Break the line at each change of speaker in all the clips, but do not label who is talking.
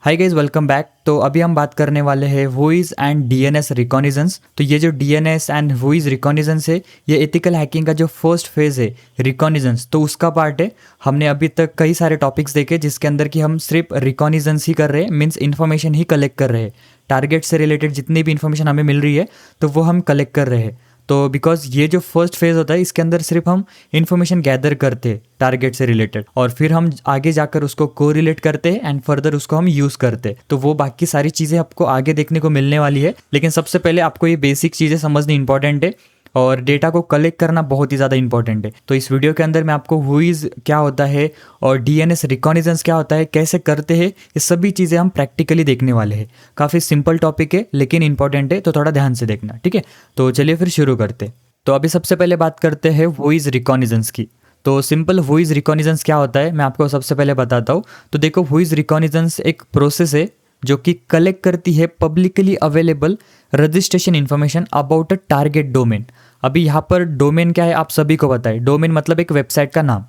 Hi guys, welcome back. तो अभी हम बात करने वाले हैं वॉइस एंड डीएनएस रिकॉग्निजेंस। तो ये जो डीएनएस एंड वॉइस रिकॉग्निजेंस है, ये एथिकल हैकिंग का जो फर्स्ट फेज है रिकॉग्निजेंस, तो उसका पार्ट है। हमने अभी तक कई सारे टॉपिक्स देखे जिसके अंदर कि हम सिर्फ रिकॉग्निजेंस ही कर रहे हैं, मीन्स इन्फॉर्मेशन ही कलेक्ट कर रहे हैं। टारगेट से रिलेटेड जितनी भी इन्फॉर्मेशन हमें मिल रही है तो वो हम कलेक्ट कर रहे हैं। तो बिकॉज ये जो फर्स्ट फेज होता है, इसके अंदर सिर्फ हम इन्फॉर्मेशन गैदर करते हैं टारगेट से रिलेटेड, और फिर हम आगे जाकर उसको को रिलेट करते हैं एंड फर्दर उसको हम यूज़ करते हैं। तो वो बाकी सारी चीज़ें आपको आगे देखने को मिलने वाली है, लेकिन सबसे पहले आपको ये बेसिक चीज़ें समझनी इंपॉर्टेंट है और डेटा को कलेक्ट करना बहुत ही ज़्यादा इंपॉर्टेंट है। तो इस वीडियो के अंदर मैं आपको हुईज क्या होता है और डीएनएस रिकॉग्निजेंस क्या होता है, कैसे करते हैं, ये सभी चीज़ें हम प्रैक्टिकली देखने वाले हैं। काफ़ी सिंपल टॉपिक है लेकिन इंपॉर्टेंट है, तो थोड़ा ध्यान से देखना, ठीक है। तो चलिए फिर शुरू करते हैं। तो अभी सबसे पहले बात करते हैं वॉइस रिकॉग्निजेंस की। तो सिंपल वॉइस रिकॉग्निजेंस क्या होता है मैं आपको सबसे पहले बताता हूँ। तो देखो, वॉइस रिकॉग्निजेंस एक प्रोसेस है जो कि कलेक्ट करती है publicly available registration information about a target domain. अभी यहाँ पर डोमेन क्या है आप सभी को पता है, डोमेन मतलब एक वेबसाइट का नाम।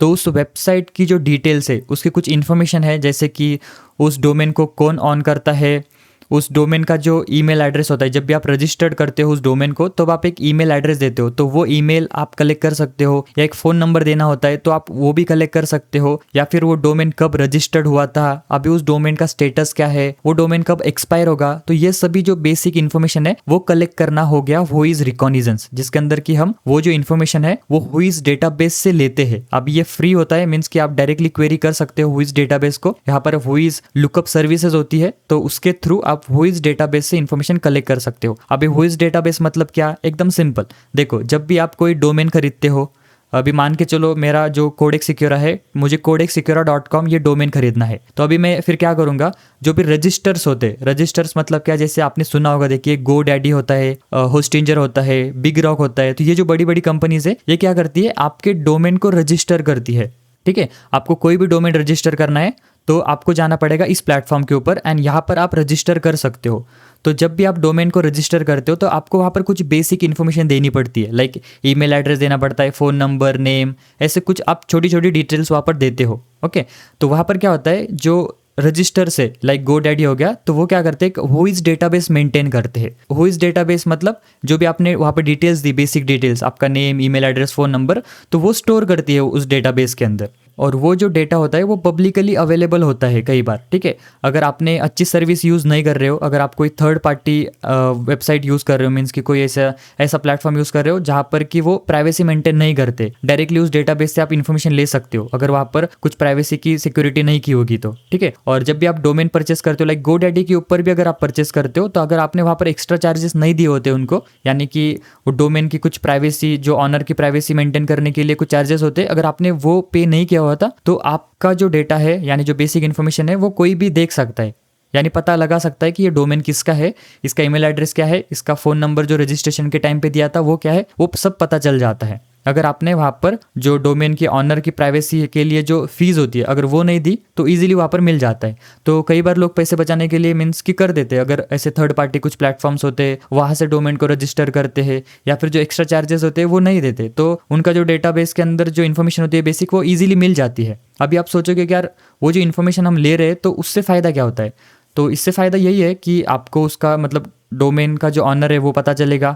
तो उस वेबसाइट की जो डिटेल्स है, उसकी कुछ इन्फॉर्मेशन है, जैसे कि उस डोमेन को कौन ऑन करता है, उस डोमेन का जो ईमेल एड्रेस होता है। जब भी आप रजिस्टर्ड करते हो उस डोमेन को, तो आप एक ईमेल एड्रेस देते हो, तो वो ईमेल आप कलेक्ट कर सकते हो, या एक फ़ोन नंबर देना होता है तो आप वो भी कलेक्ट कर सकते हो, या फिर वो डोमेन कब रजिस्टर्ड हुआ था, अभी उस डोमेन का स्टेटस क्या है, वो डोमेन कब एक्सपायर होगा। तो ये सभी जो बेसिक इन्फॉर्मेशन है वो कलेक्ट करना हो गया वॉइस रिकॉग्निजेंस, जिसके अंदर कि हम वो जो इन्फॉर्मेशन है वो वॉइस डेटाबेस से लेते हैं। अब ये फ्री होता है, मीन्स कि आप डायरेक्टली क्वेरी कर सकते हो वॉइस डेटाबेस को। यहाँ पर वॉइस लुकअप सर्विसेज होती है, तो उसके थ्रू आप वॉइस डेटाबेस से इंफॉर्मेशन कलेक्ट कर सकते हो। अभी वॉइस डेटाबेस मतलब क्या, एकदम सिंपल। देखो, जब भी आप कोई डोमेन खरीदते हो, अभी मान के चलो मेरा जो कोडेक्स सिक्योरा है, मुझे codecsecura.com ये डोमेन खरीदना है, तो अभी मैं फिर क्या करूंगा, जो भी रजिस्टर्स होते, रजिस्टर्स मतलब क्या, जैसे आपने सुना होगा, देखिए गो डैडी होता है, होस्टिंजर होता है, बिग रॉक होता है। तो ये जो बड़ी बड़ी कंपनीज है, ये क्या करती है, आपके डोमेन को रजिस्टर करती है। ठीक है, आपको कोई भी डोमेन रजिस्टर करना है तो आपको जाना पड़ेगा इस प्लेटफॉर्म के ऊपर, एंड यहाँ पर आप रजिस्टर कर सकते हो। तो जब भी आप डोमेन को रजिस्टर करते हो तो आपको वहाँ पर कुछ बेसिक इन्फॉर्मेशन देनी पड़ती है, लाइक ईमेल एड्रेस देना पड़ता है, फ़ोन नंबर, नेम, ऐसे कुछ आप छोटी छोटी डिटेल्स वहाँ पर देते हो। ओके, तो वहाँ पर क्या होता है, जो रजिस्टर से लाइक गो डैडी हो गया, तो वो क्या करते हैं, वॉइस डेटाबेस मेंटेन करते हैं। वॉइस डेटाबेस मतलब जो भी आपने वहाँ पर डिटेल्स दी, बेसिक डिटेल्स, आपका name, email address, phone number, तो वो स्टोर करती है उस डेटाबेस के अंदर। और वो जो डेटा होता है वो पब्लिकली अवेलेबल होता है कई बार। ठीक है, अगर आपने अच्छी सर्विस यूज़ नहीं कर रहे हो, अगर आप कोई थर्ड पार्टी वेबसाइट यूज़ कर रहे हो, मीन्स कि कोई ऐसा ऐसा प्लेटफॉर्म यूज़ कर रहे हो जहाँ पर कि वो प्राइवेसी मेंटेन नहीं करते, डायरेक्टली उस डेटाबेस से आप इन्फॉर्मेशन ले सकते हो अगर वहाँ पर कुछ प्राइवेसी की सिक्योरिटी नहीं की होगी तो। ठीक है, और जब भी आप डोमेन परचेस करते हो, लाइक गो डैडी के ऊपर भी अगर आप परचेस करते हो, तो अगर आपने वहाँ पर एक्स्ट्रा चार्जेस नहीं दिए होते उनको, यानी कि वो डोमेन की कुछ प्राइवेसी, जो ऑनर की प्राइवेसी मेंटेन करने के लिए कुछ चार्जेस होते, अगर आपने वो पे नहीं किया हुआ था, तो आपका जो डेटा है, यानी जो बेसिक इन्फॉर्मेशन है, वो कोई भी देख सकता है, यानी पता लगा सकता है कि ये डोमेन किसका है, इसका ईमेल एड्रेस क्या है, इसका फ़ोन नंबर जो रजिस्ट्रेशन के टाइम पे दिया था वो क्या है, वो सब पता चल जाता है। अगर आपने वहाँ पर जो डोमेन के ऑनर की प्राइवेसी के लिए जो फीस होती है, अगर वो नहीं दी तो इजीली वहाँ पर मिल जाता है। तो कई बार लोग पैसे बचाने के लिए मीन्स की कर देते हैं, अगर ऐसे थर्ड पार्टी कुछ प्लेटफॉर्म्स होते हैं वहाँ से डोमेन को रजिस्टर करते हैं, या फिर जो एक्स्ट्रा चार्जेस होते हैं वो नहीं देते, तो उनका जो डेटाबेस के अंदर जो इन्फॉर्मेशन होती है बेसिक, वो ईजिली मिल जाती है। अभी आप सोचोगे कि यार वो जो इन्फॉर्मेशन हम ले रहे हैं तो उससे फ़ायदा क्या होता है, तो इससे फ़ायदा यही है कि आपको उसका मतलब डोमेन का जो ऑनर है वो पता चलेगा,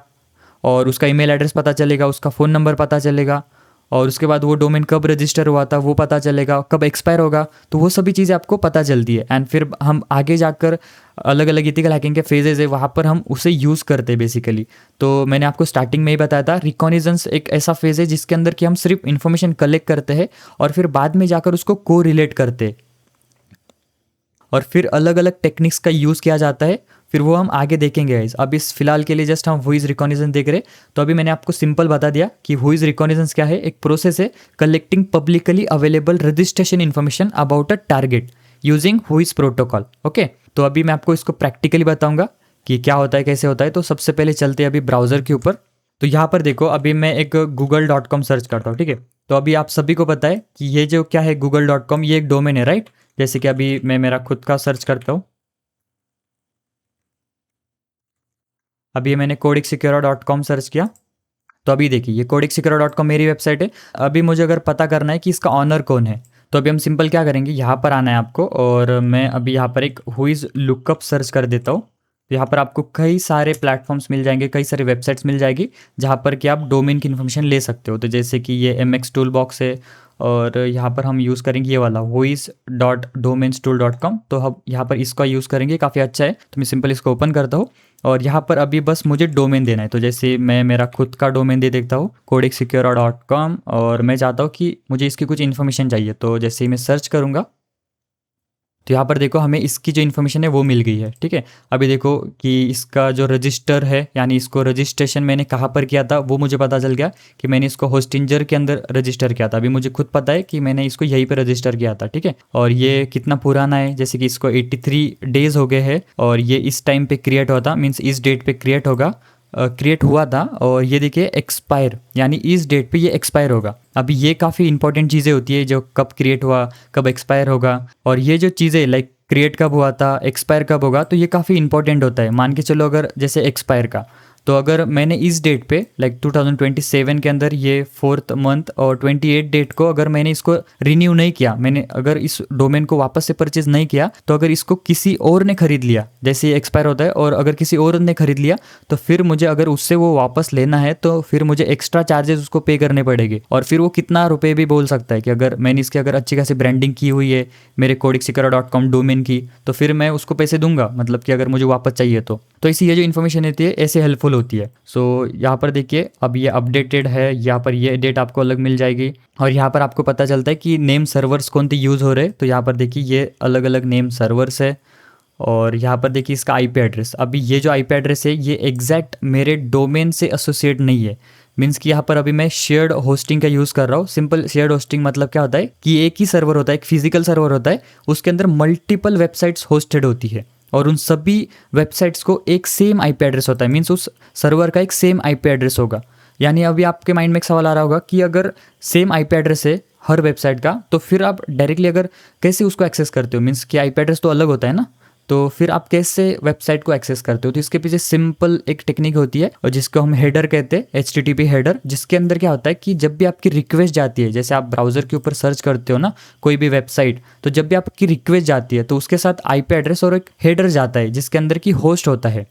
और उसका ईमेल एड्रेस पता चलेगा, उसका फ़ोन नंबर पता चलेगा, और उसके बाद वो डोमेन कब रजिस्टर हुआ था वो पता चलेगा, कब एक्सपायर होगा, तो वो सभी चीज़ें आपको पता चलती है। एंड फिर हम आगे जाकर अलग अलग एथिकल हैकिंग के फेजेज है, वहाँ पर हम उसे यूज़ करते हैं बेसिकली। तो मैंने आपको स्टार्टिंग में ही बताया था, रिकॉग्निजेंस एक ऐसा फेज है जिसके अंदर कि हम सिर्फ इन्फॉर्मेशन कलेक्ट करते हैं और फिर बाद में जाकर उसको को रिलेट करते हैं, और फिर अलग अलग टेक्निक्स का यूज़ किया जाता है, फिर वो हम आगे देखेंगे गाइस। अब इस फिलहाल के लिए जस्ट हम वॉइस रिकॉग्निजेंस देख रहे हैं। तो अभी मैंने आपको सिंपल बता दिया कि वॉइस रिकॉग्निजेंस क्या है, एक प्रोसेस है collecting publicly available registration information about a target using voice protocol. Okay, तो अभी मैं आपको इसको प्रैक्टिकली बताऊंगा कि क्या होता है, कैसे होता है। तो सबसे पहले चलते हैं अभी ब्राउज़र के ऊपर। तो यहाँ पर देखो, अभी मैं एक google.com सर्च करता हूँ। ठीक है, तो अभी आप सभी को पता है कि ये जो क्या है google.com, ये एक डोमेन है, राइट। जैसे कि अभी मैं मेरा खुद का सर्च करता हूँ, अभी मैंने codecsecura.com सर्च किया, तो अभी देखिए ये codecsecura.com मेरी वेबसाइट है। अभी मुझे अगर पता करना है कि इसका ऑनर कौन है, तो अभी हम सिंपल क्या करेंगे, यहाँ पर आना है आपको, और मैं अभी यहाँ पर एक हुईज लुकअप सर्च कर देता हूँ। तो यहाँ पर आपको कई सारे प्लेटफॉर्म्स मिल जाएंगे, कई सारे वेबसाइट्स मिल जाएगी जहाँ पर कि आप डोमेन की इन्फॉर्मेशन ले सकते हो। तो जैसे कि ये MX टूल बॉक्स है, और यहाँ पर हम यूज़ करेंगे ये वाला whois.domainstool.com। तो हम यहाँ पर इसका यूज़ करेंगे, काफ़ी अच्छा है। तो मैं सिंपल इसको ओपन करता हूँ, और यहाँ पर अभी बस मुझे डोमेन देना है। तो जैसे मैं मेरा खुद का डोमेन दे देता हूँ codecsecura.com, और मैं चाहता हूँ कि मुझे इसकी कुछ इन्फॉर्मेशन चाहिए। तो जैसे ही मैं सर्च करूँगा तो यहाँ पर देखो हमें इसकी जो इन्फॉर्मेशन है वो मिल गई है, ठीक है। अभी देखो कि इसका जो रजिस्टर है, यानी इसको रजिस्ट्रेशन मैंने कहाँ पर किया था वो मुझे पता चल गया कि मैंने इसको होस्टिंजर के अंदर रजिस्टर किया था। अभी मुझे खुद पता है कि मैंने इसको यहीं पर रजिस्टर किया था, ठीक है। और ये कितना पुराना है, जैसे कि इसको 83 डेज हो गए हैं, और ये इस टाइम पे क्रिएट हुआ था, मीन्स इस डेट पे क्रिएट हुआ था। और ये देखिए एक्सपायर, यानी इस डेट पे ये एक्सपायर होगा। अभी ये काफ़ी इंपॉर्टेंट चीज़ें होती है, जो कब क्रिएट हुआ, कब एक्सपायर होगा, और ये जो चीज़ें लाइक क्रिएट कब हुआ था, एक्सपायर कब होगा, तो ये काफ़ी इंपॉर्टेंट होता है। मान के चलो अगर जैसे एक्सपायर का, तो अगर मैंने इस डेट पे लाइक 2027 के अंदर ये 4th मंथ और 28 डेट को अगर मैंने इसको रिन्यू नहीं किया, मैंने अगर इस डोमेन को वापस से परचेज नहीं किया, तो अगर इसको किसी और ने खरीद लिया, जैसे ये एक्सपायर होता है, और अगर किसी और ने खरीद लिया, तो फिर मुझे अगर उससे वो वापस लेना है तो फिर मुझे एक्स्ट्रा चार्जेस उसको पे करने पड़ेंगे। और फिर वो कितना रुपए भी बोल सकता है कि अगर मैंने इसकी अगर अच्छी खासी ब्रांडिंग की हुई है मेरे codecsecura.com डोमेन की, तो फिर मैं उसको पैसे दूंगा, मतलब कि अगर मुझे वापस चाहिए तो इसी ये जो इन्फॉर्मेशन रहती है ऐसे हेल्पफुल होती है। सो यहाँ पर देखिए अब ये अपडेटेड है, यहाँ पर ये डेट आपको अलग मिल जाएगी, और यहाँ पर आपको पता चलता है कि नेम सर्वर्स कौन से यूज़ हो रहे हैं। तो यहाँ पर देखिए ये अलग अलग नेम सर्वर्स है, और यहाँ पर देखिए इसका IP एड्रेस। अभी ये जो IP एड्रेस है ये एग्जैक्ट मेरे डोमेन से एसोसिएट नहीं है, मीन्स कि यहाँ पर अभी मैं शेयर्ड होस्टिंग का यूज़ कर रहा हूँ। सिंपल शेयर्ड होस्टिंग मतलब क्या होता है कि एक ही सर्वर होता है, एक फिजिकल सर्वर होता है, उसके अंदर मल्टीपल वेबसाइट्स होस्टेड होती है, और उन सभी वेबसाइट्स को एक सेम IP एड्रेस होता है, मीन्स उस सर्वर का एक सेम IP एड्रेस होगा। यानी अभी आपके माइंड में एक सवाल आ रहा होगा कि अगर सेम IP एड्रेस है हर वेबसाइट का, तो फिर आप डायरेक्टली अगर कैसे उसको एक्सेस करते हो, मीन्स कि IP एड्रेस तो अलग होता है ना, तो फिर आप कैसे वेबसाइट को एक्सेस करते हो। तो इसके पीछे सिंपल एक टेक्निक होती है, और जिसको हम हेडर कहते हैं, HTTP हेडर, जिसके अंदर क्या होता है कि जब भी आपकी रिक्वेस्ट जाती है, जैसे आप ब्राउजर के ऊपर सर्च करते हो ना कोई भी वेबसाइट, तो जब भी आपकी रिक्वेस्ट जाती है तो उसके साथ IP एड्रेस और एक हेडर जाता है जिसके अंदर की होस्ट होता है।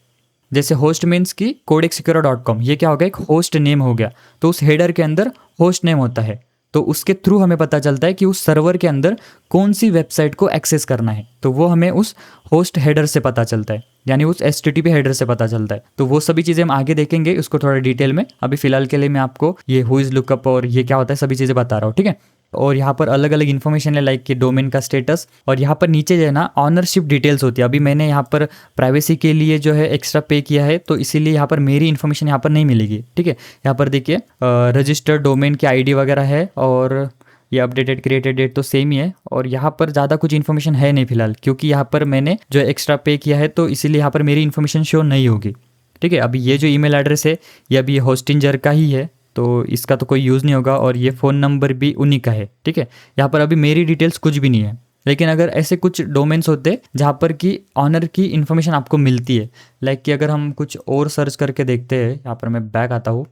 जैसे होस्ट मीन्स की codecsecura.com, ये क्या हो गया, एक होस्ट नेम हो गया, तो उस हेडर के अंदर होस्ट नेम होता है। तो उसके थ्रू हमें पता चलता है कि उस सर्वर के अंदर कौन सी वेबसाइट को एक्सेस करना है, तो वो हमें उस होस्ट हेडर से पता चलता है, यानी उस HTTP हेडर से पता चलता है। तो वो सभी चीज़ें हम आगे देखेंगे उसको थोड़ा डिटेल में। अभी फिलहाल के लिए मैं आपको ये हुईज लुकअप और ये क्या होता है सभी चीज़ें बता रहा हूँ, ठीक है। और यहाँ पर अलग अलग इन्फॉर्मेशन है, लाइक कि डोमेन का स्टेटस, और यहाँ पर नीचे जो है ना ऑनरशिप डिटेल्स होती है। अभी मैंने यहाँ पर प्राइवेसी के लिए जो है एक्स्ट्रा पे किया है, तो इसीलिए यहाँ पर मेरी इन्फॉर्मेशन यहाँ पर नहीं मिलेगी, ठीक है। यहाँ पर देखिए रजिस्टर्ड डोमेन की ID वगैरह है, और ये अपडेटेड क्रिएटेड डेट तो सेम ही है, और यहाँ पर ज़्यादा कुछ इन्फॉर्मेशन है नहीं फिलहाल, क्योंकि यहाँ पर मैंने जो एक्स्ट्रा पे किया है, तो इसीलिए यहाँ पर मेरी इन्फॉर्मेशन शो नहीं होगी, ठीक है। अभी ये जो ईमेल एड्रेस है ये अभी होस्टिंजर का ही है, तो इसका तो कोई यूज़ नहीं होगा, और ये फ़ोन नंबर भी उन्हीं का है, ठीक है। यहाँ पर अभी मेरी डिटेल्स कुछ भी नहीं है। लेकिन अगर ऐसे कुछ डोमेन्स होते हैं जहाँ पर कि ऑनर की इन्फॉर्मेशन आपको मिलती है, लाइक कि अगर हम कुछ और सर्च करके देखते हैं, यहाँ पर मैं बैक आता हूँ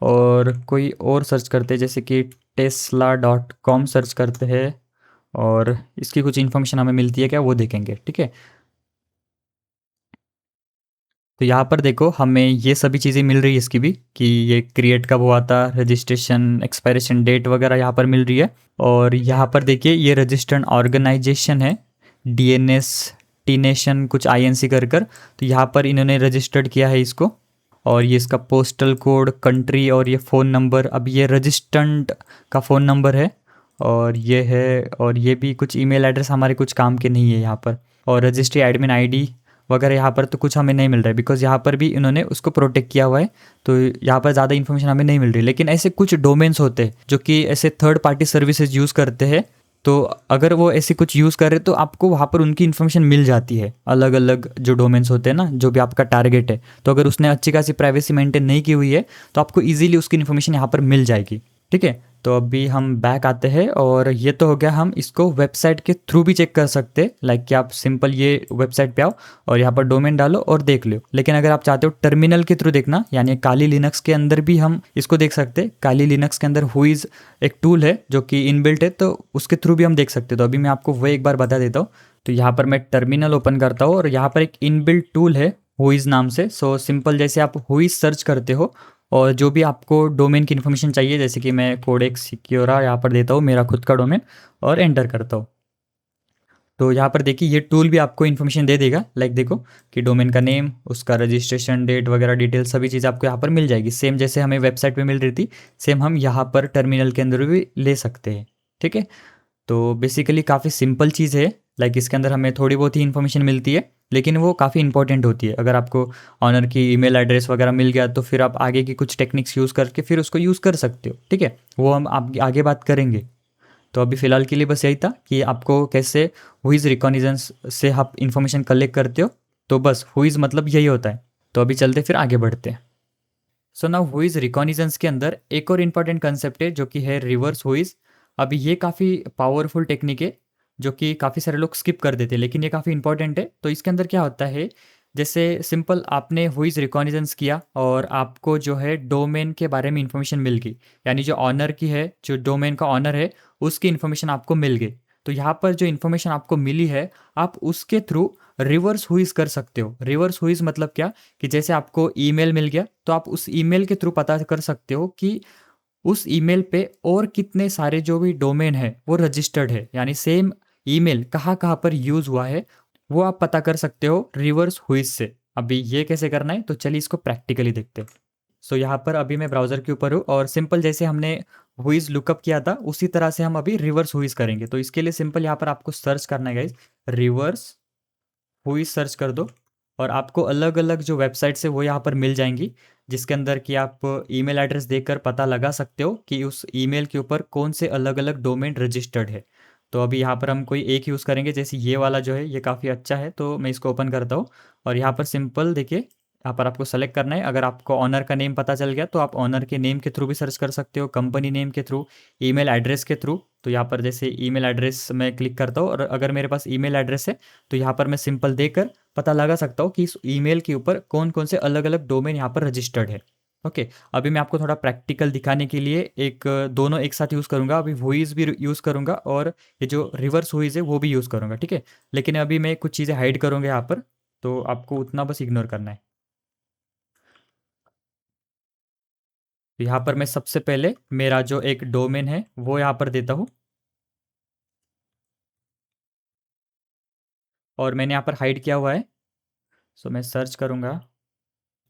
और कोई और सर्च करते हैं, जैसे कि tesla.com सर्च करते हैं, और इसकी कुछ इन्फॉर्मेशन हमें मिलती है क्या वो देखेंगे, ठीक है। तो यहाँ पर देखो हमें ये सभी चीज़ें मिल रही है इसकी भी, कि ये क्रिएट कब हुआ था, रजिस्ट्रेशन, एक्सपायरेशन डेट वगैरह यहाँ पर मिल रही है। और यहाँ पर देखिए ये रजिस्टर्ड ऑर्गेनाइजेशन है, DNS टीनेशन कुछ INC कर कर, तो यहाँ पर इन्होंने रजिस्टर्ड किया है इसको। और ये इसका पोस्टल कोड, कंट्री, और ये फ़ोन नंबर, अब ये रजिस्ट्रेंट का फ़ोन नंबर है, और ये है, और ये भी कुछ ईमेल एड्रेस हमारे कुछ काम के नहीं है यहाँ पर। और रजिस्ट्री एडमिन ID वगैरह यहाँ पर तो कुछ हमें नहीं मिल रहा है, बिकॉज यहाँ पर भी इन्होंने उसको प्रोटेक्ट किया हुआ है, तो यहाँ पर ज़्यादा इन्फॉर्मेशन हमें नहीं मिल रही। लेकिन ऐसे कुछ डोमेन्स होते हैं जो कि ऐसे थर्ड पार्टी सर्विसेज यूज़ करते हैं, तो अगर वो ऐसे कुछ यूज़ कर रहे तो आपको वहाँ पर उनकी इन्फॉर्मेशन मिल जाती है। अलग अलग जो डोमेन्स होते हैं ना, जो भी आपका टारगेट है, तो अगर उसने अच्छी खासी प्राइवेसी मेंटेन नहीं की हुई है तो आपको ईजिली उसकी इन्फॉर्मेशन यहाँ पर मिल जाएगी, ठीक है। तो अभी हम बैक आते हैं और ये तो हो गया, हम इसको वेबसाइट के थ्रू भी चेक कर सकते हैं, लाइक कि आप सिंपल ये वेबसाइट पे आओ और यहाँ पर डोमेन डालो और देख लो। लेकिन अगर आप चाहते हो टर्मिनल के थ्रू देखना, यानी काली लिनक्स के अंदर भी हम इसको देख सकते हैं। काली लिनक्स के अंदर हुईज एक टूल है जो कि इनबिल्ट है, तो उसके थ्रू भी हम देख सकते हैं। तो अभी मैं आपको वो एक बार बता देता हूँ। तो यहाँ पर मैं टर्मिनल ओपन करता हूँ और यहाँ पर एक इनबिल्ट टूल है हुईज नाम से। सो सिंपल जैसे आप हुईज सर्च करते हो और जो भी आपको डोमेन की इन्फॉर्मेशन चाहिए, जैसे कि मैं कोडेक्स सिक्योरा यहाँ पर देता हूँ मेरा खुद का डोमेन और एंटर करता हूँ। तो यहाँ पर देखिए ये टूल भी आपको इन्फॉर्मेशन दे देगा, लाइक देखो कि डोमेन का नेम, उसका रजिस्ट्रेशन डेट वगैरह डिटेल सभी चीज़ आपको यहाँ पर मिल जाएगी। सेम जैसे हमें वेबसाइट पे मिल रही थी, सेम हम यहाँ पर टर्मिनल के अंदर भी ले सकते हैं। ठीक है। तो बेसिकली काफ़ी सिंपल चीज़ है, लाइक इसके अंदर हमें थोड़ी बहुत ही इन्फॉर्मेशन मिलती है, लेकिन वो काफ़ी इंपॉर्टेंट होती है। अगर आपको ऑनर की ईमेल एड्रेस वगैरह मिल गया तो फिर आप आगे की कुछ टेक्निक्स यूज़ करके फिर उसको यूज़ कर सकते हो। ठीक है, वो हम आप आगे बात करेंगे। तो अभी फ़िलहाल के लिए बस यही था कि आपको कैसे हुईज़ रिकॉग्निजेंस से आप इन्फॉर्मेशन कलेक्ट करते हो। तो बस हुईज़ मतलब यही होता है। तो अभी चलते फिर आगे बढ़ते हैं। सो नाउ हुईज़ रिकॉग्निजेंस के अंदर एक और इम्पॉर्टेंट कंसेप्ट है जो कि है रिवर्स हुईज़। अभी ये काफ़ी पावरफुल टेक्निक है जो कि काफ़ी सारे लोग स्किप कर देते हैं, लेकिन ये काफ़ी इंपॉर्टेंट है। तो इसके अंदर क्या होता है, जैसे सिंपल आपने हुईज़ रिकॉग्निजेंस किया और आपको जो है डोमेन के बारे में इंफॉर्मेशन मिल गई, यानी जो ऑनर की है, जो डोमेन का ऑनर है, उसकी इन्फॉर्मेशन आपको मिल गई। तो यहाँ पर जो इन्फॉर्मेशन आपको मिली है, आप उसके थ्रू रिवर्स हुईज़ कर सकते हो। रिवर्स हुईज़ मतलब क्या, कि जैसे आपको ईमेल मिल गया तो आप उस ईमेल के थ्रू पता कर सकते हो कि उस ईमेल पे और कितने सारे जो भी डोमेन है वो रजिस्टर्ड है, यानी सेम ईमेल कहाँ कहाँ पर यूज़ हुआ है वो आप पता कर सकते हो रिवर्स हुईज़ से। अभी ये कैसे करना है, तो चलिए इसको प्रैक्टिकली देखते हैं। सो यहाँ पर अभी मैं ब्राउज़र के ऊपर हूँ और सिंपल जैसे हमने हुईज़ लुकअप किया था उसी तरह से हम अभी रिवर्स हुईज़ करेंगे। तो इसके लिए सिंपल यहाँ पर आपको सर्च करना है गाइज, रिवर्स हुई सर्च कर दो और आपको अलग अलग जो वेबसाइट्स है वो यहाँ पर मिल जाएंगी, जिसके अंदर कि आप ईमेल एड्रेस देकर पता लगा सकते हो कि उस ईमेल के ऊपर कौन से अलग अलग डोमेन रजिस्टर्ड है। तो अभी यहाँ पर हम कोई एक यूज़ करेंगे, जैसे ये वाला जो है ये काफ़ी अच्छा है, तो मैं इसको ओपन करता हूँ और यहाँ पर सिंपल देखिए यहाँ पर आपको सेलेक्ट करना है। अगर आपको ऑनर का नेम पता चल गया तो आप ऑनर के नेम के थ्रू भी सर्च कर सकते हो, कंपनी नेम के थ्रू, ईमेल एड्रेस के थ्रू। तो यहाँ पर जैसे ईमेल एड्रेस मैं क्लिक करता हूँ और अगर मेरे पास ईमेल एड्रेस है तो यहाँ पर मैं सिंपल देकर पता लगा सकता हूँ कि इस ईमेल के ऊपर कौन कौन से अलग अलग डोमेन यहाँ पर रजिस्टर्ड है। ओके, अभी मैं आपको थोड़ा प्रैक्टिकल दिखाने के लिए एक दोनों एक साथ यूज़ करूँगा। अभी हुईज़ भी यूज़ करूँगा और ये जो रिवर्स हुईज़ है वो भी यूज़ करूँगा। ठीक है, लेकिन अभी मैं कुछ चीज़ें हाइड करूँगा यहाँ पर, तो आपको उतना बस इग्नोर करना है। तो यहाँ पर मैं सबसे पहले मेरा जो एक डोमेन है वो यहाँ पर देता हूँ और मैंने यहाँ पर हाइड किया हुआ है। सो मैं सर्च करूँगा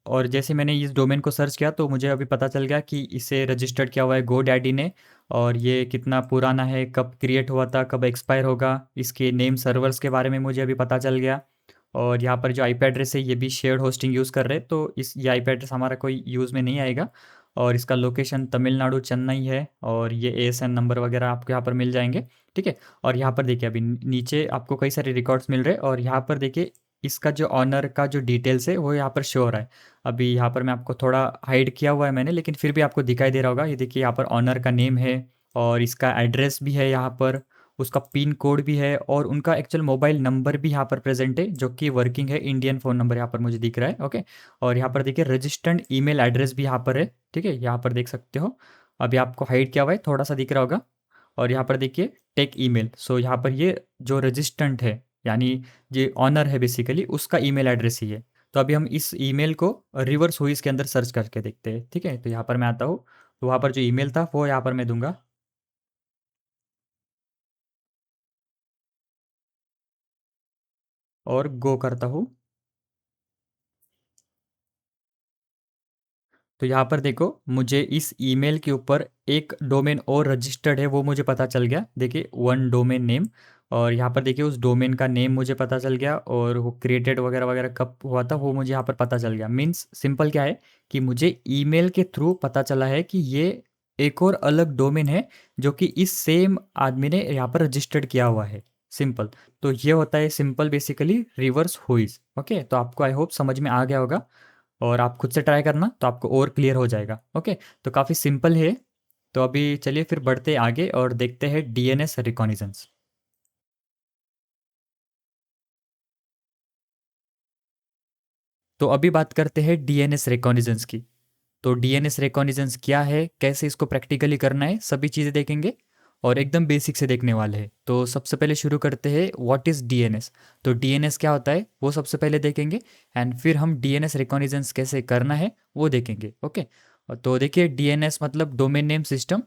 और जैसे मैंने इस डोमेन को सर्च किया तो मुझे अभी पता चल गया कि इसे रजिस्टर्ड किया हुआ है गोडैडी ने, और ये कितना पुराना है, कब क्रिएट हुआ था, कब एक्सपायर होगा, इसके नेम सर्वर्स के बारे में मुझे अभी पता चल गया। और यहाँ पर जो आईपी एड्रेस है ये भी शेयर्ड होस्टिंग यूज़ कर रहे हैं, तो इस ये आईपी एड्रेस हमारा कोई यूज़ में नहीं आएगा। और इसका लोकेशन तमिलनाडु चेन्नई है और ये एएसएन नंबर वगैरह आपको यहाँ पर मिल जाएंगे। ठीक है, और यहाँ पर देखिए अभी नीचे आपको कई सारे रिकॉर्ड्स मिल रहे हैं और यहाँ पर देखिए इसका जो ऑनर का जो डिटेल्स है वो यहाँ पर शो हो रहा है। अभी यहाँ पर मैं आपको थोड़ा हाइड किया हुआ है मैंने, लेकिन फिर भी आपको दिखाई दे रहा होगा। ये देखिए यहाँ पर ऑनर का नेम है और इसका एड्रेस भी है यहाँ पर, उसका पिन कोड भी है और उनका एक्चुअल मोबाइल नंबर भी यहाँ पर प्रेजेंट है जो कि वर्किंग है, इंडियन फ़ोन नंबर यहाँ पर मुझे दिख रहा है। ओके, और यहाँ पर देखिए रजिस्टर्ड ईमेल एड्रेस भी यहाँ पर है। ठीक है, यहाँ पर देख सकते हो, अभी आपको हाइड किया हुआ है, थोड़ा सा दिख रहा होगा। और यहाँ पर देखिए टेक ईमेल, सो यहाँ पर ये जो रजिस्टेंट है यानी ये ऑनर है बेसिकली, उसका ईमेल एड्रेस ही है। तो अभी हम इस ईमेल को रिवर्स हुई इसके अंदर सर्च करके देखते हैं। ठीक है, तो यहाँ पर मैं आता हूँ, तो वहाँ पर जो ईमेल था वो यहाँ पर मैं दूंगा और गो करता हूँ। तो यहाँ पर देखो मुझे इस ईमेल के ऊपर एक डोमेन और रजिस्टर्ड है वो मुझे पता चल गया, देखिए वन डोमेन नेम। और यहाँ पर देखिए उस डोमेन का नेम मुझे पता चल गया और वो क्रिएटेड वगैरह वगैरह कब हुआ था वो मुझे यहाँ पर पता चल गया। मीन्स सिंपल क्या है कि मुझे ईमेल के थ्रू पता चला है कि ये एक और अलग डोमेन है जो कि इस सेम आदमी ने यहाँ पर रजिस्टर्ड किया हुआ है। सिंपल, तो ये होता है सिंपल बेसिकली रिवर्स हुईज। ओके, तो आपको आई होप समझ में आ गया होगा और आप खुद से ट्राई करना तो आपको और क्लियर हो जाएगा। ओके, तो काफ़ी सिंपल है तो अभी चलिए फिर बढ़ते आगे और देखते हैं डीएनएस रिकॉग्निजेंस। तो अभी बात करते हैं डीएनएस रिकॉग्निजेंस की। तो डीएनएस रिकॉग्निजेंस क्या है, कैसे इसको प्रैक्टिकली करना है, सभी चीज़ें देखेंगे और एकदम बेसिक से देखने वाले हैं। तो सबसे पहले शुरू करते हैं व्हाट इज़ डीएनएस। तो डीएनएस क्या होता है वो सबसे पहले देखेंगे एंड फिर हम डीएनएस रिकॉग्निजेंस कैसे करना है वो देखेंगे। ओके, तो देखिए डीएनएस मतलब domain name system.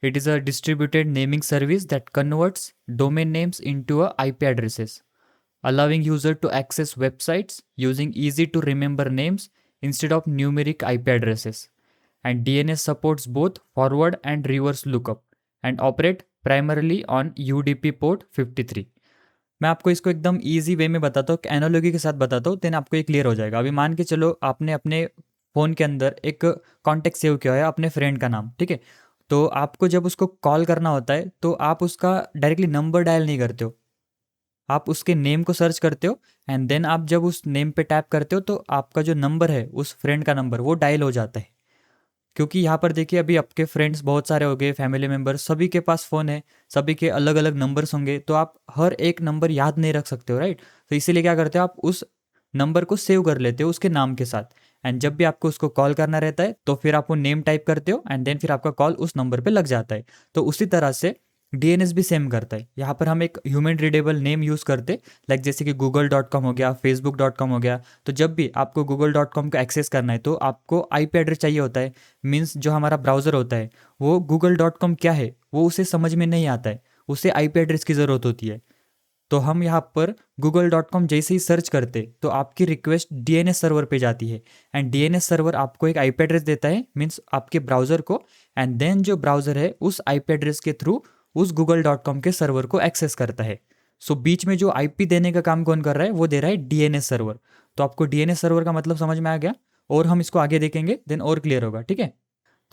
It is a distributed naming service that converts domain names into a IP addresses, allowing user to access websites using easy to remember names instead of numeric IP addresses. And DNS supports both forward and reverse lookup and operate primarily on UDP port 53. मैं आपको इसको एकदम easy way में बताता हूँ, analogy के साथ बताता हूँ, देन आपको ये क्लियर हो जाएगा। अभी मान के चलो आपने अपने फ़ोन के अंदर एक कॉन्टैक्ट सेव किया है अपने फ्रेंड का नाम, ठीक है। तो आपको जब उसको कॉल करना होता है तो आप उसका डायरेक्टली नंबर डायल नहीं करते हो, आप उसके नेम को सर्च करते हो एंड देन आप जब उस नेम पे टैप करते हो तो आपका जो नंबर है उस फ्रेंड का नंबर वो डायल हो जाता है। क्योंकि यहाँ पर देखिए अभी आपके फ्रेंड्स बहुत सारे हो गए, फैमिली मेम्बर सभी के पास फ़ोन है, सभी के अलग अलग नंबर्स होंगे, तो आप हर एक नंबर याद नहीं रख सकते हो, राइट। तो इसीलिए क्या करते हो आप उस नंबर को सेव कर लेते हो उसके नाम के साथ एंड जब भी आपको उसको कॉल करना रहता है तो फिर आप वो नेम टाइप करते हो एंड देन फिर आपका कॉल उस नंबर पे लग जाता है। तो उसी तरह से डीएनएस भी सेम करता है। यहाँ पर हम एक ह्यूमन रीडेबल नेम यूज़ करते, लाइक जैसे कि google.com हो गया, facebook.com हो गया। तो जब भी आपको google.com को एक्सेस करना है तो आपको आईपी एड्रेस चाहिए होता है। मीन्स जो हमारा ब्राउज़र होता है वो google.com क्या है वो उसे समझ में नहीं आता है, उसे आईपी एड्रेस की ज़रूरत होती है। तो हम यहाँ पर google.com जैसे ही सर्च करते तो आपकी रिक्वेस्ट डीएनएस सर्वर पे जाती है एंड डीएनएस सर्वर आपको एक आईपी एड्रेस देता है, मीन्स आपके ब्राउज़र को, एंड देन जो ब्राउज़र है उस आईपी एड्रेस के थ्रू उस google.com के सर्वर को एक्सेस करता है। सो बीच में जो आईपी देने का काम कौन कर रहा है वो दे रहा है डीएनएस सर्वर। तो आपको डीएनएस सर्वर का मतलब समझ में आ गया और हम इसको आगे देखेंगे देन और क्लियर होगा, ठीक है।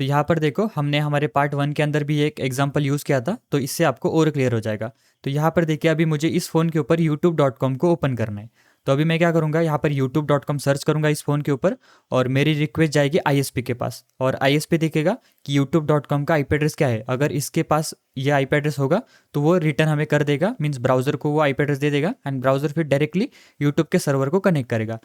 तो यहाँ पर देखो हमने हमारे पार्ट 1 के अंदर भी एक एग्जांपल यूज़ किया था, तो इससे आपको और क्लियर हो जाएगा। तो यहाँ पर देखिए अभी मुझे इस फ़ोन के ऊपर youtube.com को ओपन करना है। तो अभी मैं क्या करूँगा, यहाँ पर youtube.com सर्च करूँगा इस फ़ोन के ऊपर और मेरी रिक्वेस्ट जाएगी आईएसपी के पास और आईएसपी देखेगा कि youtube.com का आईपी एड्रेस क्या है। अगर इसके पास ये आईपी एड्रेस होगा तो वो रिटर्न हमें कर देगा, मीन्स ब्राउज़र को वो आईपी एड्रेस दे देगा एंड ब्राउज़र फिर डायरेक्टली यूट्यूब के सर्वर को कनेक्ट करेगा।